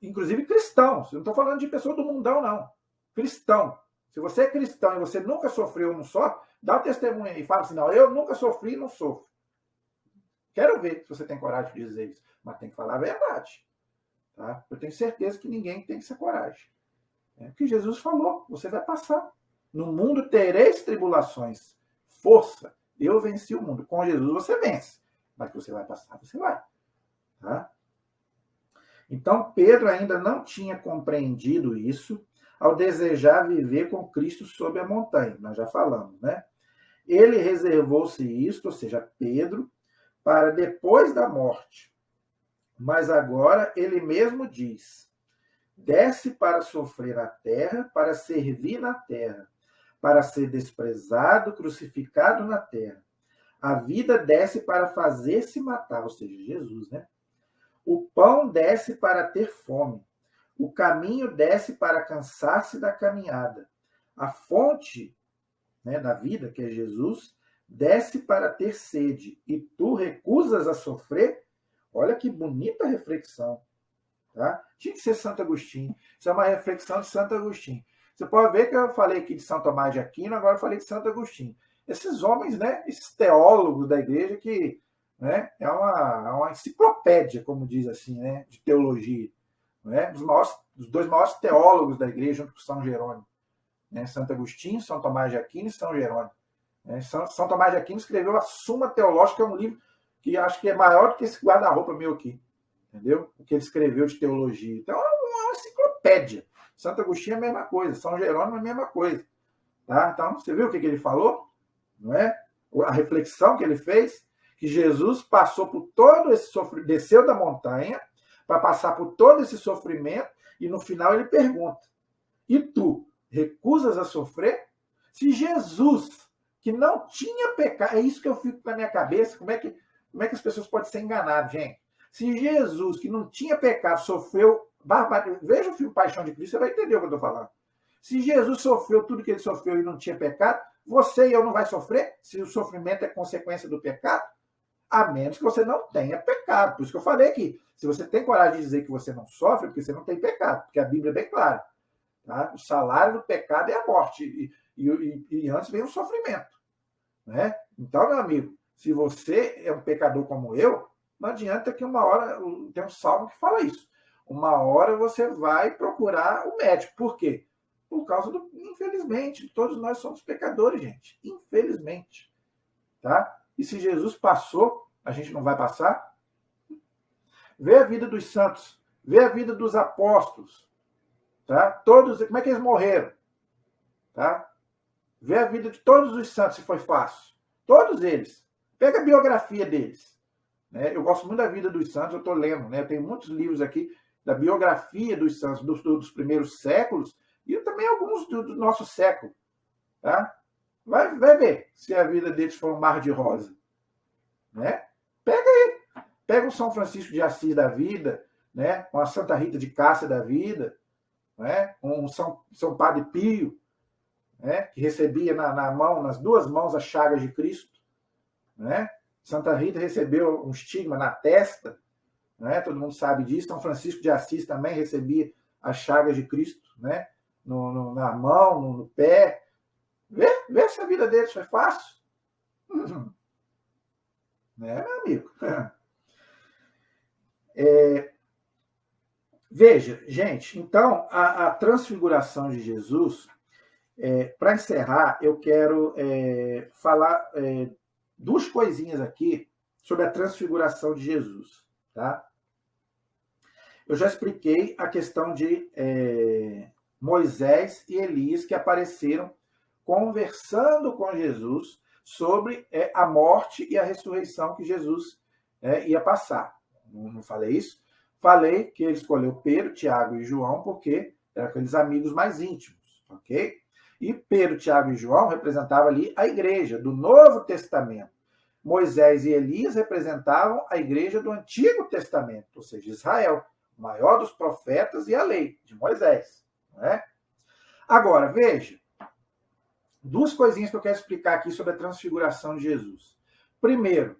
inclusive cristãos. Eu não estou falando de pessoa do mundão, não. Cristão. Se você é cristão e você nunca sofreu ou não sofre, dá o testemunho aí. Fala assim, não, eu nunca sofri e não sofro. Quero ver se você tem coragem de dizer isso. Mas tem que falar a verdade. Tá? Eu tenho certeza que ninguém tem essa coragem. É o que Jesus falou. Você vai passar. No mundo tereis tribulações. Força. Eu venci o mundo. Com Jesus você vence. Mas que você vai passar, você vai. Tá? Então, Pedro ainda não tinha compreendido isso ao desejar viver com Cristo sob a montanha. Nós já falamos, né? Ele reservou-se isto, ou seja, Pedro, para depois da morte. Mas agora ele mesmo diz: desce para sofrer na terra, para servir na terra, para ser desprezado, crucificado na terra. A vida desce para fazer-se matar, ou seja, Jesus, né? O pão desce para ter fome. O caminho desce para cansar-se da caminhada. A fonte, né, da vida, que é Jesus, desce para ter sede. E tu recusas a sofrer? Olha que bonita reflexão. Tá? Tinha que ser Santo Agostinho. Isso é uma reflexão de Santo Agostinho. Você pode ver que eu falei aqui de São Tomás de Aquino, agora eu falei de Santo Agostinho. Esses homens, né, esses teólogos da igreja que, né, é uma enciclopédia, como diz assim, né, de teologia. Né, dos dois maiores teólogos da igreja, junto com São Jerônimo. Né, Santo Agostinho, São Tomás de Aquino e São Jerônimo. Né, São Tomás de Aquino escreveu a Suma Teológica, que é um livro que acho que é maior do que esse guarda-roupa meu aqui. Entendeu? O que ele escreveu de teologia. Então, é uma enciclopédia. Santo Agostinho é a mesma coisa. São Jerônimo é a mesma coisa. Tá? Então, você viu o que ele falou? Não é? A reflexão que ele fez, que Jesus passou por todo esse sofrimento, desceu da montanha para passar por todo esse sofrimento, e no final ele pergunta: e tu recusas a sofrer? Se Jesus, que não tinha pecado, é isso que eu fico na minha cabeça, como é que as pessoas podem ser enganadas, gente? Se Jesus, que não tinha pecado, sofreu barbaridade, veja o filme Paixão de Cristo, você vai entender o que eu estou falando. Se Jesus sofreu tudo que ele sofreu e não tinha pecado, você e eu não vai sofrer? Se o sofrimento é consequência do pecado? A menos que você não tenha pecado. Por isso que eu falei aqui. Se você tem coragem de dizer que você não sofre, é porque você não tem pecado. Porque a Bíblia é bem clara. Tá? O salário do pecado é a morte. E antes vem o sofrimento. Né? Então, meu amigo, se você é um pecador como eu, não adianta que uma hora, tem um salmo que fala isso, uma hora você vai procurar o médico. Por quê? Por causa do, infelizmente, todos nós somos pecadores, gente. Infelizmente. Tá? E se Jesus passou, a gente não vai passar? Vê a vida dos santos, vê a vida dos apóstolos. Tá? Todos, como é que eles morreram? Tá? Vê a vida de todos os santos, se foi fácil. Todos eles. Pega a biografia deles. Né? Eu gosto muito da vida dos santos, eu estou lendo. Né? Eu tenho muitos livros aqui da biografia dos santos, dos primeiros séculos, e também alguns do nosso século. Tá? Vai ver se a vida deles foi um mar de rosa. Né? Pega aí. Pega o São Francisco de Assis da vida, né? Uma Santa Rita de Cássia da vida, né? Um São Padre Pio, né? Que recebia na mão, nas duas mãos, as chagas de Cristo. Né? Santa Rita recebeu um estigma na testa, né? Todo mundo sabe disso. São Francisco de Assis também recebia as chagas de Cristo, né? Na mão, no pé. Vê se a vida deles foi fácil. Né, meu amigo? Veja, gente, então, a transfiguração de Jesus, para encerrar, eu quero falar duas coisinhas aqui sobre a transfiguração de Jesus. Tá? Eu já expliquei a questão de Moisés e Elias que apareceram conversando com Jesus sobre a morte e a ressurreição que Jesus ia passar. Não falei isso? Falei que ele escolheu Pedro, Tiago e João porque eram aqueles amigos mais íntimos, ok? E Pedro, Tiago e João representavam ali a igreja do Novo Testamento. Moisés e Elias representavam a igreja do Antigo Testamento, ou seja, Israel, o maior dos profetas e a lei de Moisés. Não é? Agora, veja, duas coisinhas que eu quero explicar aqui sobre a transfiguração de Jesus. Primeiro,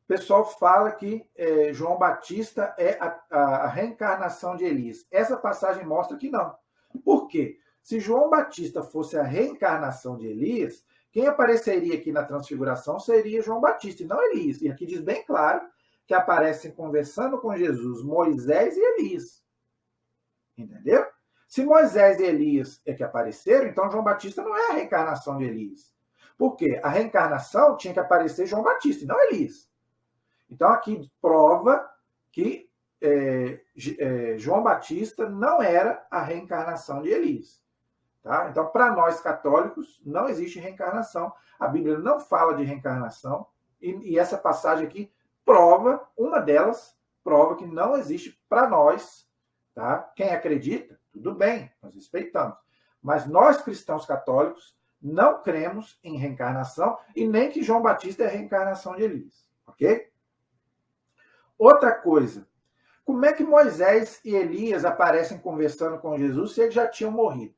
o pessoal fala que João Batista é a reencarnação de Elias. Essa passagem mostra que não. Por quê? Se João Batista fosse a reencarnação de Elias, quem apareceria aqui na transfiguração seria João Batista, e não Elias. E aqui diz bem claro que aparecem conversando com Jesus Moisés e Elias. Entendeu? Se Moisés e Elias é que apareceram, então João Batista não é a reencarnação de Elias. Por quê? A reencarnação tinha que aparecer João Batista, e não Elias. Então, aqui prova que João Batista não era a reencarnação de Elias. Tá? Então, para nós católicos, não existe reencarnação. A Bíblia não fala de reencarnação. E essa passagem aqui prova, uma delas, prova que não existe para nós. Tá? Quem acredita, tudo bem, nós respeitamos. Mas nós, cristãos católicos, não cremos em reencarnação e nem que João Batista é a reencarnação de Elias. Ok? Outra coisa, como é que Moisés e Elias aparecem conversando com Jesus se eles já tinham morrido?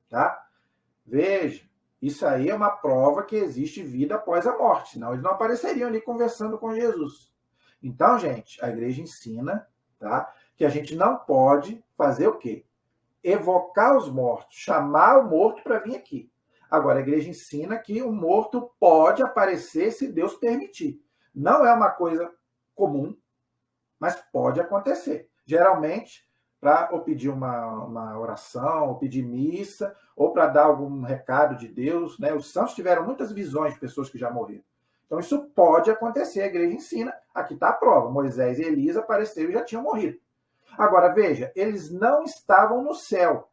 Tá? Veja, isso aí é uma prova que existe vida após a morte, senão eles não apareceriam ali conversando com Jesus. Então, gente, a igreja ensina, tá, que a gente não pode fazer o quê? Evocar os mortos, chamar o morto para vir aqui. Agora, a igreja ensina que o morto pode aparecer se Deus permitir. Não é uma coisa comum, mas pode acontecer. Geralmente, para ou pedir uma oração, ou pedir missa, ou para dar algum recado de Deus. Né? Os santos tiveram muitas visões de pessoas que já morreram. Então, isso pode acontecer. A igreja ensina. Aqui está a prova. Moisés e Elias apareceram e já tinham morrido. Agora, veja, eles não estavam no céu.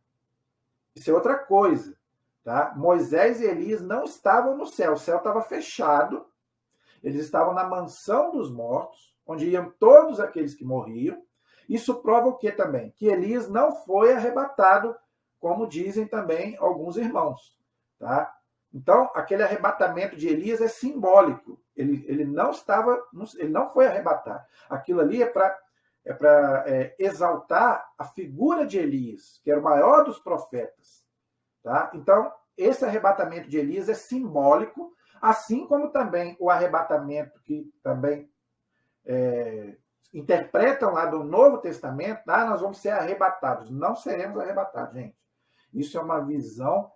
Isso é outra coisa. Tá? Moisés e Elias não estavam no céu. O céu estava fechado. Eles estavam na mansão dos mortos, onde iam todos aqueles que morriam. Isso prova o que também? Que Elias não foi arrebatado, como dizem também alguns irmãos. Tá? Então, aquele arrebatamento de Elias é simbólico. Ele não foi arrebatado. Aquilo ali é para exaltar a figura de Elias, que era o maior dos profetas. Tá? Então, esse arrebatamento de Elias é simbólico, assim como também o arrebatamento que também interpretam lá do Novo Testamento, nós vamos ser arrebatados. Não seremos arrebatados, gente. Isso é uma visão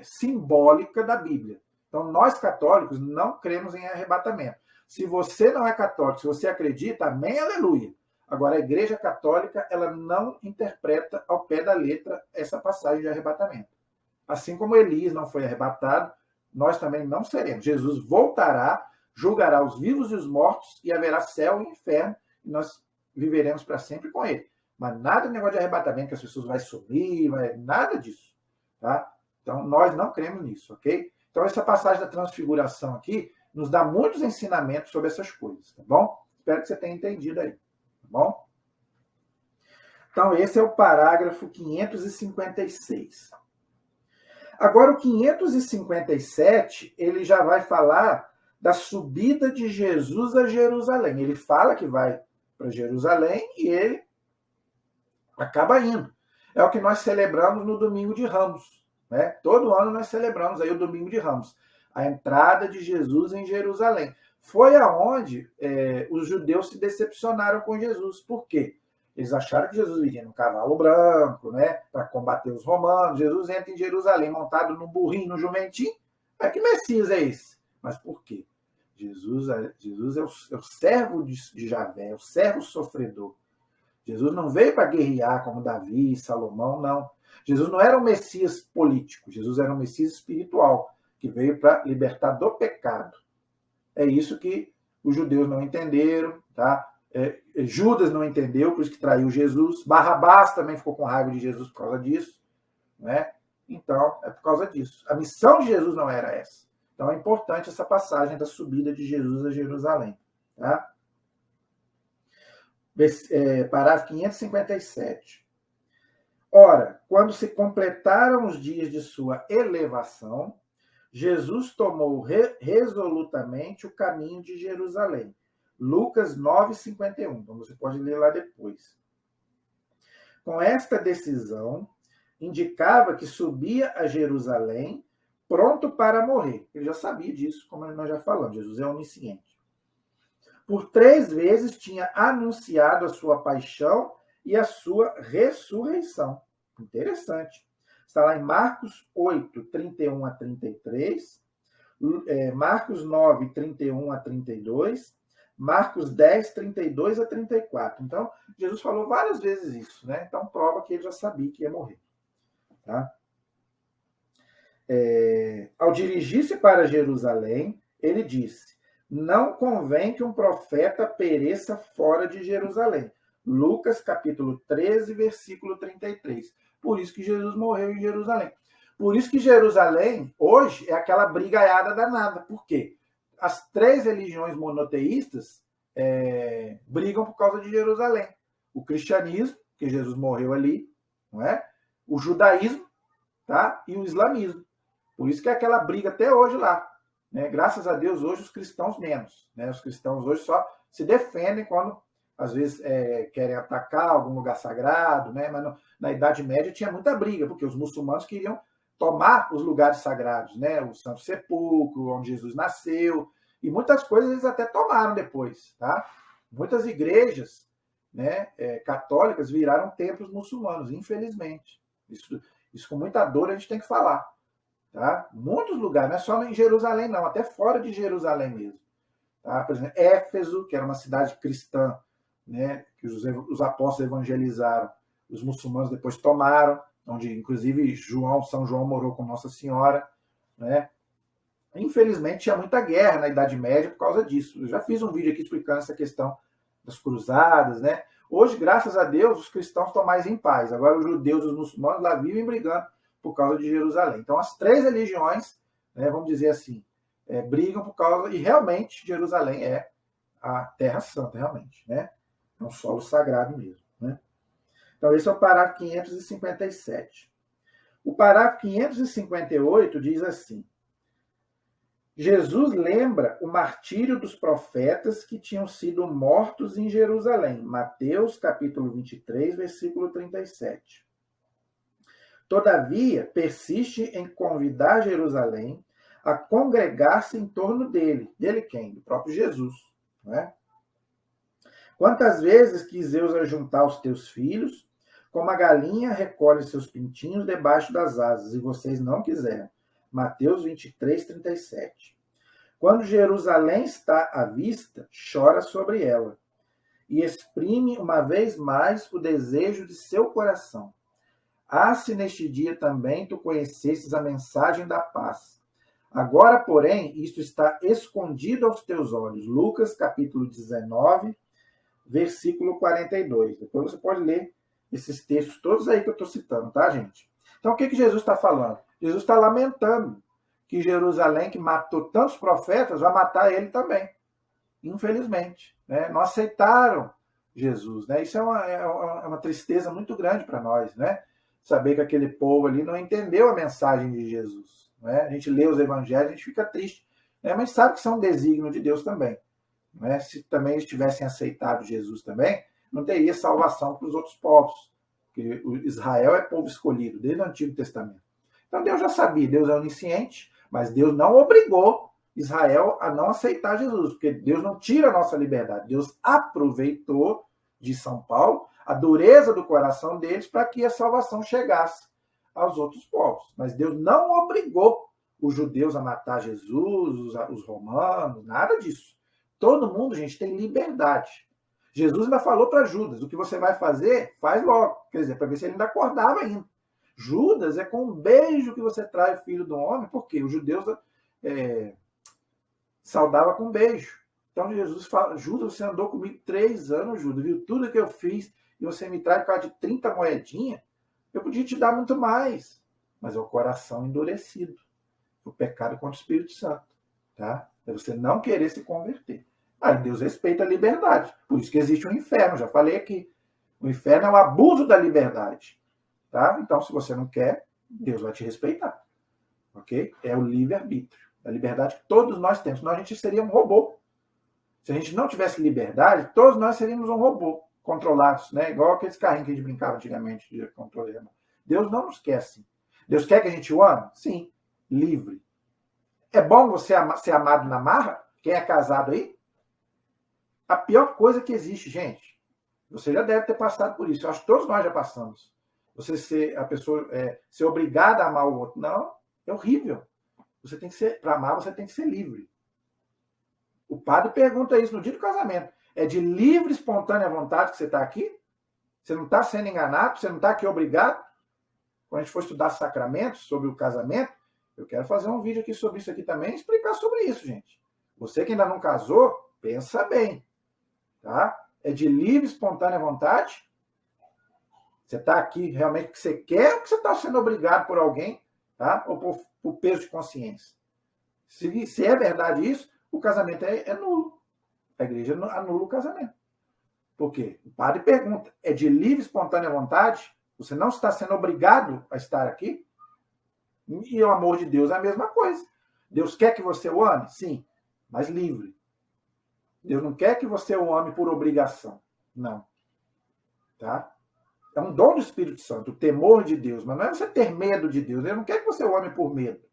simbólica da Bíblia. Então, nós católicos não cremos em arrebatamento. Se você não é católico, se você acredita, amém, aleluia. Agora, a Igreja Católica, ela não interpreta ao pé da letra essa passagem de arrebatamento. Assim como Elias não foi arrebatado, nós também não seremos. Jesus voltará, julgará os vivos e os mortos, e haverá céu e inferno, e nós viveremos para sempre com ele. Mas nada de negócio de arrebatamento, que as pessoas vão sumir, nada disso. Tá? Então, nós não cremos nisso, ok? Então, essa passagem da transfiguração aqui nos dá muitos ensinamentos sobre essas coisas, tá bom? Espero que você tenha entendido aí, tá bom? Então, esse é o parágrafo 556. Agora, o 557, ele já vai falar da subida de Jesus a Jerusalém. Ele fala que vai para Jerusalém e ele acaba indo. É o que nós celebramos no Domingo de Ramos. Né? Todo ano nós celebramos aí o Domingo de Ramos. A entrada de Jesus em Jerusalém. foi aonde os judeus se decepcionaram com Jesus. Por quê? Eles acharam que Jesus viria num cavalo branco, né, para combater os romanos. Jesus entra em Jerusalém montado num burrinho, num jumentinho. Que Messias é esse? Mas por quê? Jesus é o servo de Javé, é o servo sofredor. Jesus não veio para guerrear como Davi, Salomão, não. Jesus não era um Messias político, Jesus era um Messias espiritual, que veio para libertar do pecado. É isso que os judeus não entenderam, tá? Judas não entendeu, por isso que traiu Jesus. Barrabás também ficou com raiva de Jesus por causa disso, né? Então, é por causa disso. A missão de Jesus não era essa. Então, é importante essa passagem da subida de Jesus a Jerusalém, tá? Parágrafo 557. Ora, quando se completaram os dias de sua elevação, Jesus tomou resolutamente o caminho de Jerusalém. Lucas 9:51. Então, você pode ler lá depois. Com esta decisão, indicava que subia a Jerusalém pronto para morrer. Ele já sabia disso, como nós já falamos. Jesus é onisciente. Por 3 vezes tinha anunciado a sua paixão e a sua ressurreição. Interessante. Está lá em Marcos 8, 31 a 33, Marcos 9, 31 a 32, Marcos 10, 32 a 34. Então, Jesus falou várias vezes isso, né? Então, prova que ele já sabia que ia morrer. Tá? Ao dirigir-se para Jerusalém, ele disse: não convém que um profeta pereça fora de Jerusalém. Lucas, capítulo 13, versículo 33. Por isso que Jesus morreu em Jerusalém. Por isso que Jerusalém, hoje, é aquela brigaiada danada. Por quê? As 3 religiões monoteístas brigam por causa de Jerusalém. O cristianismo, que Jesus morreu ali, não é? O judaísmo, tá? E o islamismo. Por isso que é aquela briga até hoje lá. Né? Graças a Deus, hoje os cristãos menos. Né? Os cristãos hoje só se defendem quando, às vezes, querem atacar algum lugar sagrado. Né? Mas na Idade Média tinha muita briga, porque os muçulmanos queriam tomar os lugares sagrados. Né? O Santo Sepulcro, onde Jesus nasceu. E muitas coisas eles até tomaram depois. Tá? Muitas igrejas, né, católicas viraram templos muçulmanos, infelizmente. Isso com muita dor a gente tem que falar. Tá? Muitos lugares, não é só em Jerusalém, não, até fora de Jerusalém mesmo. Tá? Por exemplo, Éfeso, que era uma cidade cristã, né, que os apóstolos evangelizaram, os muçulmanos depois tomaram, onde inclusive São João morou com Nossa Senhora. Né? Infelizmente, tinha muita guerra na Idade Média por causa disso. Eu já fiz um vídeo aqui explicando essa questão das cruzadas. Né? Hoje, graças a Deus, os cristãos estão mais em paz. Agora, os judeus e os muçulmanos lá vivem brigando por causa de Jerusalém. Então, as 3 religiões, né, vamos dizer assim, brigam por causa... E realmente, Jerusalém é a Terra Santa, realmente. Né? É um solo sagrado mesmo. Né? Então, esse é o parágrafo 557. O parágrafo 558 diz assim: Jesus lembra o martírio dos profetas que tinham sido mortos em Jerusalém. Mateus, capítulo 23, versículo 37. Todavia, persiste em convidar Jerusalém a congregar-se em torno dele. Dele quem? Do próprio Jesus. Não é? Quantas vezes quis Deus ajuntar os teus filhos, como a galinha recolhe seus pintinhos debaixo das asas, e vocês não quiseram. Mateus 23, 37. Quando Jerusalém está à vista, chora sobre ela, e exprime uma vez mais o desejo de seu coração. Se neste dia também tu conhecesses a mensagem da paz. Agora, porém, isto está escondido aos teus olhos. Lucas, capítulo 19, versículo 42. Depois você pode ler esses textos todos aí que eu estou citando, tá, gente? Então, o que Jesus está falando? Jesus está lamentando que Jerusalém, que matou tantos profetas, vai matar ele também. Infelizmente. Né? Não aceitaram Jesus. Né? Isso é uma tristeza muito grande para nós, né? Saber que aquele povo ali não entendeu a mensagem de Jesus. Né? A gente lê os evangelhos, a gente fica triste, né? Mas sabe que são um desígnio de Deus também. Né? Se também eles tivessem aceitado Jesus também, não teria salvação para os outros povos. Porque Israel é povo escolhido, desde o Antigo Testamento. Então Deus já sabia, Deus é onisciente, mas Deus não obrigou Israel a não aceitar Jesus, porque Deus não tira a nossa liberdade. Deus aproveitou de São Paulo a dureza do coração deles para que a salvação chegasse aos outros povos. Mas Deus não obrigou os judeus a matar Jesus, os romanos, nada disso. Todo mundo, gente, tem liberdade. Jesus ainda falou para Judas, o que você vai fazer, faz logo. Quer dizer, para ver se ele ainda acordava ainda. Judas é com um beijo que você traz o filho do homem, porque os judeus saudavam com um beijo. Então Jesus fala, Judas, você andou comigo 3 anos, Judas, viu tudo que eu fiz, e você me traz por causa de 30 moedinhas, eu podia te dar muito mais. Mas é o coração endurecido. O pecado contra o Espírito Santo. Tá? É você não querer se converter. Aí Deus respeita a liberdade. Por isso que existe um inferno, já falei aqui. O inferno é o abuso da liberdade. Tá? Então, se você não quer, Deus vai te respeitar. Ok? É o livre-arbítrio. A liberdade que todos nós temos. Senão a gente seria um robô. Se a gente não tivesse liberdade, todos nós seríamos um robô. Controlados, né? Igual aqueles carrinhos que a gente brincava antigamente de controle remoto. Deus não nos quer assim. Deus quer que a gente o ame? Sim. Livre. É bom você ser amado na marra? Quem é casado aí? A pior coisa que existe, gente. Você já deve ter passado por isso. Eu acho que todos nós já passamos. Você ser a pessoa ser obrigada a amar o outro. Não, é horrível. Você tem que ser, para amar, você tem que ser livre. O padre pergunta isso no dia do casamento. É de livre, espontânea vontade que você está aqui? Você não está sendo enganado? Você não está aqui obrigado? Quando a gente for estudar sacramentos sobre o casamento, eu quero fazer um vídeo aqui sobre isso aqui também, explicar sobre isso, gente. Você que ainda não casou, pensa bem. Tá? É de livre, espontânea vontade? Você está aqui realmente porque você quer ou que você está sendo obrigado por alguém? Tá? Ou por peso de consciência? Se é verdade isso, o casamento é nulo. A igreja anula o casamento. Por quê? O padre pergunta, é de livre, espontânea vontade? Você não está sendo obrigado a estar aqui? E o amor de Deus é a mesma coisa. Deus quer que você o ame? Sim, mas livre. Deus não quer que você o ame por obrigação. Não. Tá? É um dom do Espírito Santo, o temor de Deus. Mas não é você ter medo de Deus. Ele não quer que você o ame por medo.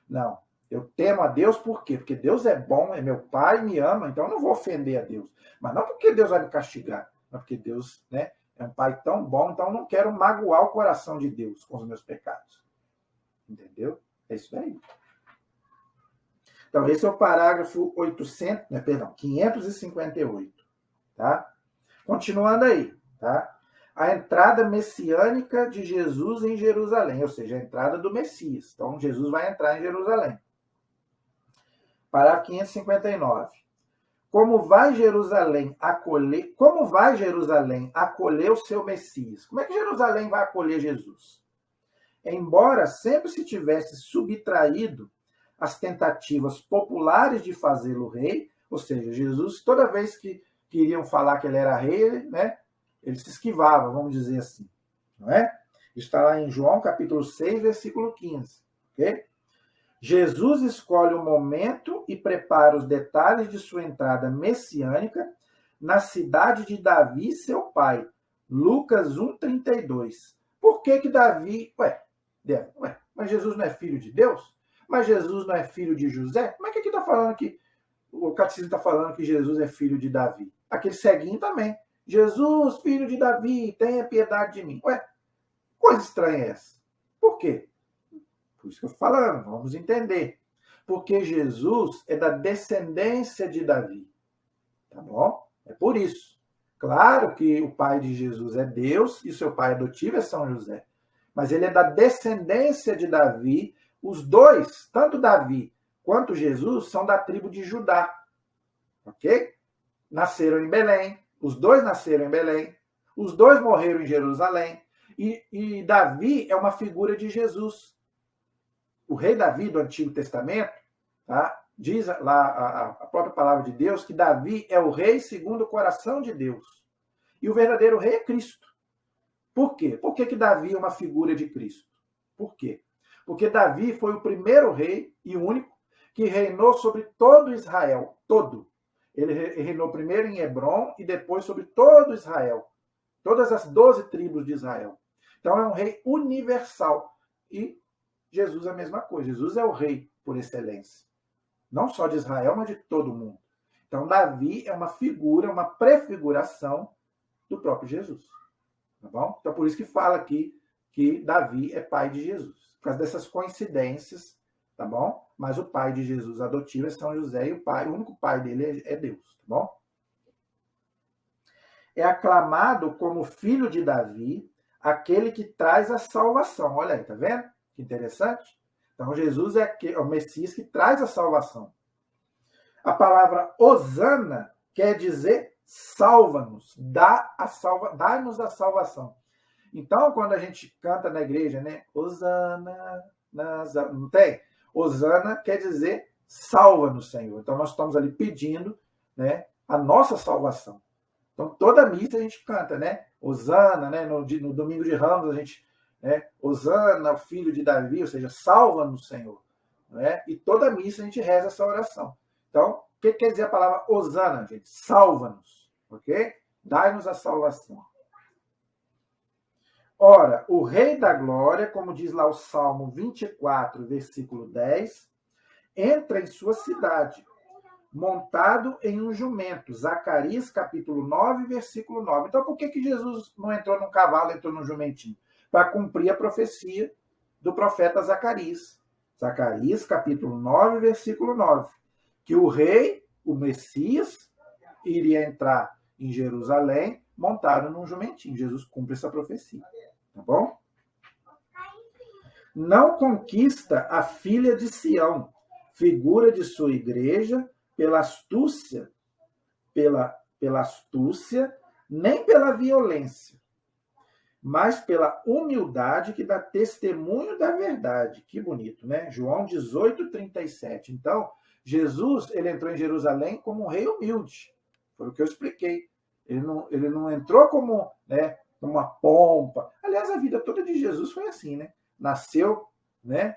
Não. Eu temo a Deus por quê? Porque Deus é bom, é meu pai, me ama, então eu não vou ofender a Deus. Mas não porque Deus vai me castigar, mas porque Deus, né, é um pai tão bom, então eu não quero magoar o coração de Deus com os meus pecados. Entendeu? É isso aí. Então, esse é o parágrafo 558. Tá? Continuando aí. Tá? A entrada messiânica de Jesus em Jerusalém, ou seja, a entrada do Messias. Então, Jesus vai entrar em Jerusalém. Parágrafo 559. Como vai Jerusalém acolher o seu Messias? Como é que Jerusalém vai acolher Jesus? Embora sempre se tivesse subtraído as tentativas populares de fazê-lo rei, ou seja, Jesus, toda vez que queriam falar que ele era rei, né, ele se esquivava, vamos dizer assim. Não é? Isso está lá em João, capítulo 6, versículo 15. Ok? Jesus escolhe o momento e prepara os detalhes de sua entrada messiânica na cidade de Davi, seu pai. Lucas 1,32. Por que Davi... mas Jesus não é filho de Deus? Mas Jesus não é filho de José? Como é que aqui está falando que o catecismo está falando que Jesus é filho de Davi? Aquele ceguinho também. Jesus, filho de Davi, tenha piedade de mim. Coisa estranha essa. Por quê? Por isso que eu estou falando, vamos entender. Porque Jesus é da descendência de Davi. Tá bom? É por isso. Claro que o pai de Jesus é Deus e seu pai adotivo é São José. Mas ele é da descendência de Davi. Os dois, tanto Davi quanto Jesus, são da tribo de Judá. Ok? Nasceram em Belém. Os dois nasceram em Belém. Os dois morreram em Jerusalém. E Davi é uma figura de Jesus. O rei Davi do Antigo Testamento, tá? Diz lá a própria palavra de Deus que Davi é o rei segundo o coração de Deus. E o verdadeiro rei é Cristo. Por quê? Por que Davi é uma figura de Cristo? Por quê? Porque Davi foi o primeiro rei e único que reinou sobre todo Israel. Todo. Ele reinou primeiro em Hebrom e depois sobre todo Israel. Todas as 12 tribos de Israel. Então é um rei universal. E Jesus é a mesma coisa. Jesus é o rei por excelência. Não só de Israel, mas de todo mundo. Então, Davi é uma figura, uma prefiguração do próprio Jesus. Tá bom? Então, por isso que fala aqui que Davi é pai de Jesus. Por causa dessas coincidências, tá bom? Mas o pai de Jesus adotivo é São José e o único pai dele é Deus, tá bom? É aclamado como filho de Davi, aquele que traz a salvação. Olha aí, tá vendo? Que interessante. Então, Jesus é o Messias que traz a salvação. A palavra Hosana quer dizer salva-nos, dá-nos a salvação. Então, quando a gente canta na igreja, né? Hosana, não tem? Hosana quer dizer salva-nos, Senhor. Então, nós estamos ali pedindo, né, a nossa salvação. Então, toda missa a gente canta, né? Hosana, né? No domingo de Ramos, a gente, né? Hosana, o filho de Davi, ou seja, salva-nos, Senhor. Né? E toda missa a gente reza essa oração. Então, o que quer dizer a palavra Hosana, gente? Salva-nos, ok? Dai-nos a salvação. Ora, o Rei da Glória, como diz lá o Salmo 24, versículo 10, entra em sua cidade, montado em um jumento. Zacarias, capítulo 9, versículo 9. Então, por que Jesus não entrou num cavalo, entrou num jumentinho? Para cumprir a profecia do profeta Zacarias. Zacarias, capítulo 9, versículo 9. Que o rei, o Messias, iria entrar em Jerusalém montado num jumentinho. Jesus cumpre essa profecia. Tá bom? Não conquista a filha de Sião, figura de sua igreja, pela astúcia, nem pela violência, mas pela humildade que dá testemunho da verdade. Que bonito, né? João 18, 37. Então, Jesus, ele entrou em Jerusalém como um rei humilde. Foi o que eu expliquei. Ele não entrou como, né, uma pompa. Aliás, a vida toda de Jesus foi assim, né? Nasceu, né,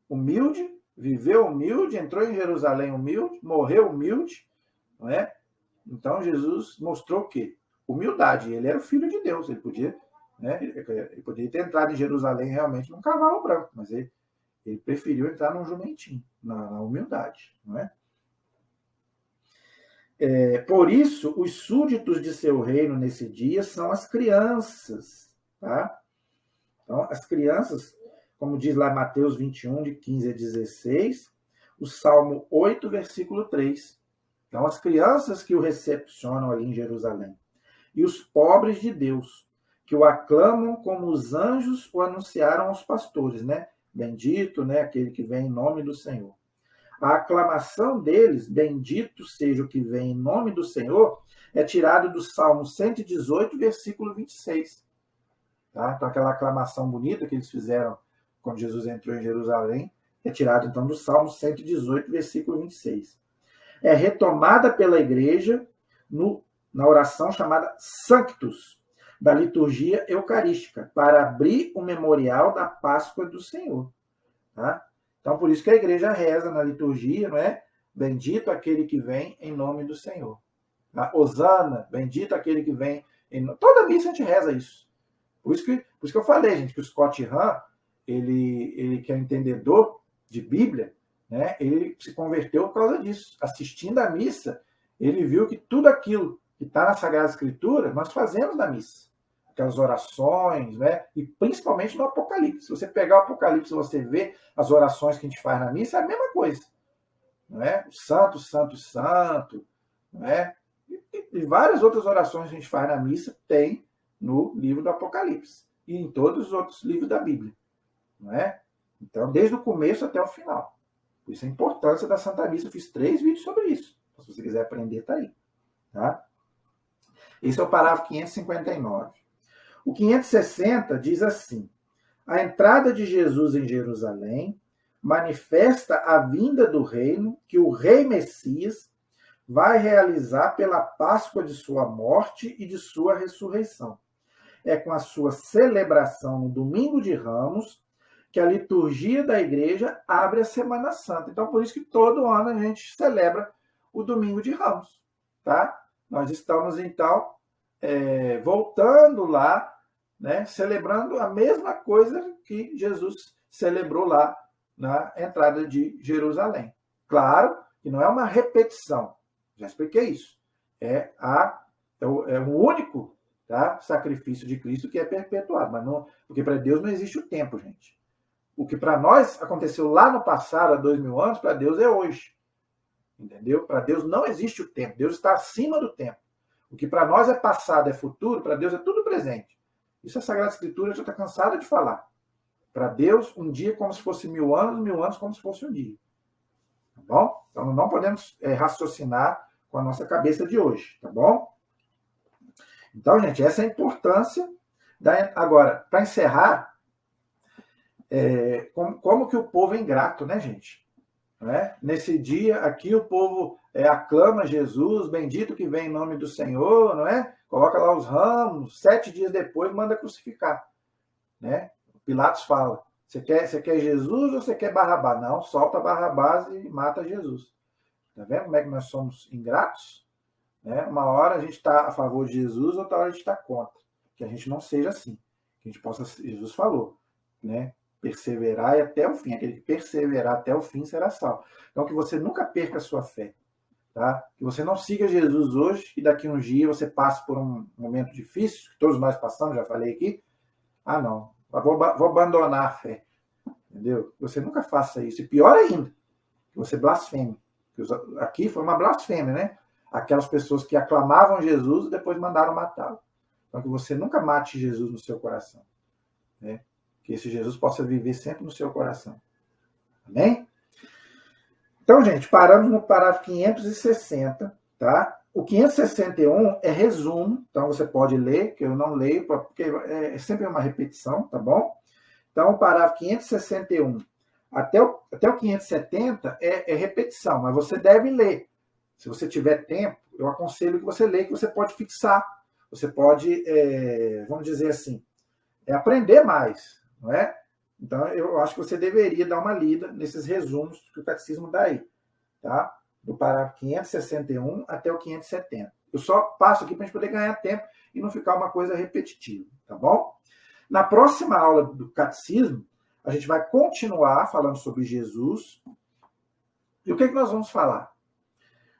humilde, viveu humilde, entrou em Jerusalém humilde, morreu humilde, não é? Então, Jesus mostrou o quê? Humildade. Ele era o Filho de Deus. Ele podia, né, ele poderia ter entrado em Jerusalém realmente num cavalo branco, mas ele preferiu entrar num jumentinho, na humildade, não é? Por isso, os súditos de seu reino nesse dia são as crianças. Tá? Então, as crianças, como diz lá Mateus 21, de 15 a 16, o Salmo 8, versículo 3. Então, as crianças que o recepcionam ali em Jerusalém. E os pobres de Deus, que o aclamam como os anjos o anunciaram aos pastores, né? Bendito, né, aquele que vem em nome do Senhor. A aclamação deles, bendito seja o que vem em nome do Senhor, é tirado do Salmo 118, versículo 26. Tá? Então, aquela aclamação bonita que eles fizeram quando Jesus entrou em Jerusalém, é tirado, então, do Salmo 118, versículo 26. É retomada pela igreja na oração chamada Sanctus, da liturgia eucarística, para abrir o memorial da Páscoa do Senhor. Tá? Então, por isso que a igreja reza na liturgia, não é? Bendito aquele que vem em nome do Senhor. Tá? Hosana, bendito aquele que vem em nome... Toda missa a gente reza isso. Por isso que eu falei, gente, que o Scott Hahn, ele que é entendedor de Bíblia, né? Ele se converteu por causa disso. Assistindo a missa, ele viu que tudo aquilo que está na Sagrada Escritura, nós fazemos na missa. Aquelas orações, né? E principalmente no Apocalipse. Se você pegar o Apocalipse e você ver as orações que a gente faz na missa, é a mesma coisa. Não é? O santo, santo, santo. Não é? E várias outras orações que a gente faz na missa tem no livro do Apocalipse. E em todos os outros livros da Bíblia. Não é? Então, desde o começo até o final. Por isso a importância da Santa Missa. Eu fiz 3 vídeos sobre isso. Então, se você quiser aprender, está aí. Tá? Esse é o parágrafo 559. O 560 diz assim: a entrada de Jesus em Jerusalém manifesta a vinda do reino que o rei Messias vai realizar pela Páscoa de sua morte e de sua ressurreição. É com a sua celebração no Domingo de Ramos que a liturgia da igreja abre a Semana Santa. Então, por isso que todo ano a gente celebra o Domingo de Ramos. Tá? Nós estamos, então, voltando lá, né, celebrando a mesma coisa que Jesus celebrou lá na entrada de Jerusalém. Claro que não é uma repetição. Já expliquei isso. É o único, tá, sacrifício de Cristo que é perpetuado. Mas não, porque para Deus não existe o tempo, gente. O que para nós aconteceu lá no passado, há 2000 anos, para Deus é hoje. Entendeu? Para Deus não existe o tempo. Deus está acima do tempo. O que para nós é passado, é futuro, para Deus é tudo presente. Isso a Sagrada Escritura já está cansada de falar. Para Deus, um dia como se fosse 1000 anos como se fosse um dia. Tá bom? Então não podemos raciocinar com a nossa cabeça de hoje, tá bom? Então, gente, essa é a importância. Agora, para encerrar, como que o povo é ingrato, né, gente? Né? Nesse dia aqui o povo aclama Jesus, bendito que vem em nome do Senhor, não é? Coloca lá os ramos, 7 dias depois manda crucificar, né? Pilatos fala, você quer Jesus ou você quer Barrabás? Não, solta Barrabás e mata Jesus. Tá vendo como é que nós somos ingratos? Né? Uma hora a gente está a favor de Jesus, outra hora a gente está contra. Que a gente não seja assim. Que a gente possa, Jesus falou, né? Perseverar e até o fim. Aquele que perseverar até o fim será salvo. Então, que você nunca perca a sua fé. Tá? Que você não siga Jesus hoje e daqui a uns dias você passe por um momento difícil, que todos nós passamos, já falei aqui. Ah, não. Vou abandonar a fé. Entendeu? Você nunca faça isso. E pior ainda, que você blasfeme. Aqui foi uma blasfêmia, né? Aquelas pessoas que aclamavam Jesus e depois mandaram matá-lo. Então, que você nunca mate Jesus no seu coração. Né? Que esse Jesus possa viver sempre no seu coração. Amém? Então, gente, paramos no parágrafo 560, tá? O 561 é resumo, então você pode ler, que eu não leio, porque é sempre uma repetição, tá bom? Então, o parágrafo 561 até o 570 é repetição, mas você deve ler. Se você tiver tempo, eu aconselho que você leia, que você pode fixar. Você pode, vamos dizer assim, aprender mais, não é? Então, eu acho que você deveria dar uma lida nesses resumos que o catecismo dá aí, tá? Do parágrafo 561 até o 570. Eu só passo aqui para a gente poder ganhar tempo e não ficar uma coisa repetitiva, tá bom? Na próxima aula do catecismo, a gente vai continuar falando sobre Jesus. E o que nós vamos falar?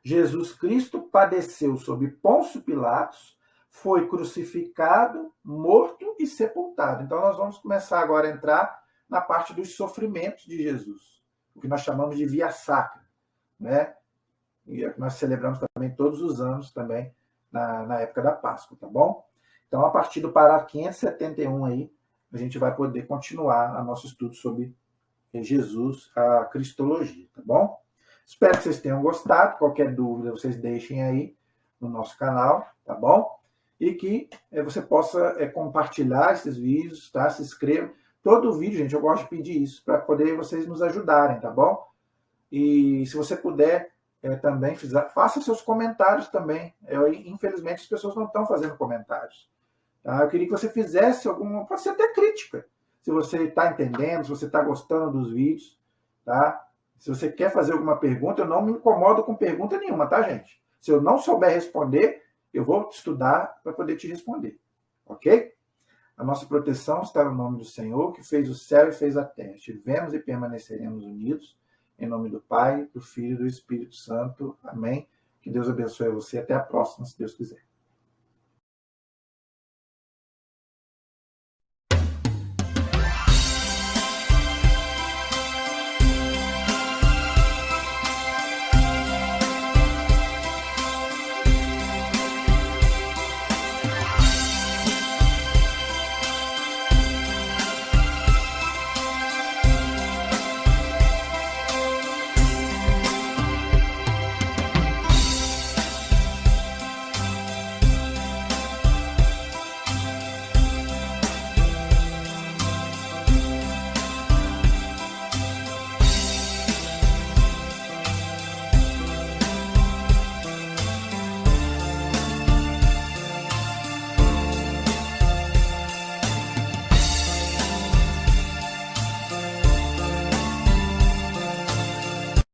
Jesus Cristo padeceu sob Pôncio Pilatos, foi crucificado, morto e sepultado. Então, nós vamos começar agora a entrar na parte dos sofrimentos de Jesus, o que nós chamamos de Via Sacra, né? E é que nós celebramos também todos os anos também na época da Páscoa, tá bom? Então, a partir do parágrafo 571 aí, a gente vai poder continuar o nosso estudo sobre Jesus, a Cristologia, tá bom? Espero que vocês tenham gostado. Qualquer dúvida, vocês deixem aí no nosso canal, tá bom? E que você possa compartilhar esses vídeos, tá? Se inscreva. Todo vídeo, gente, eu gosto de pedir isso, para poder vocês nos ajudarem, tá bom? E se você puder também, faça seus comentários também. Infelizmente, as pessoas não estão fazendo comentários. Tá? Eu queria que você fizesse alguma, pode ser até crítica, se você está entendendo, se você está gostando dos vídeos, tá? Se você quer fazer alguma pergunta, eu não me incomodo com pergunta nenhuma, tá, gente? Se eu não souber responder, eu vou estudar para poder te responder, ok? A nossa proteção está no nome do Senhor, que fez o céu e fez a terra. Estivemos e permaneceremos unidos, em nome do Pai, do Filho e do Espírito Santo. Amém. Que Deus abençoe você. Até a próxima, se Deus quiser.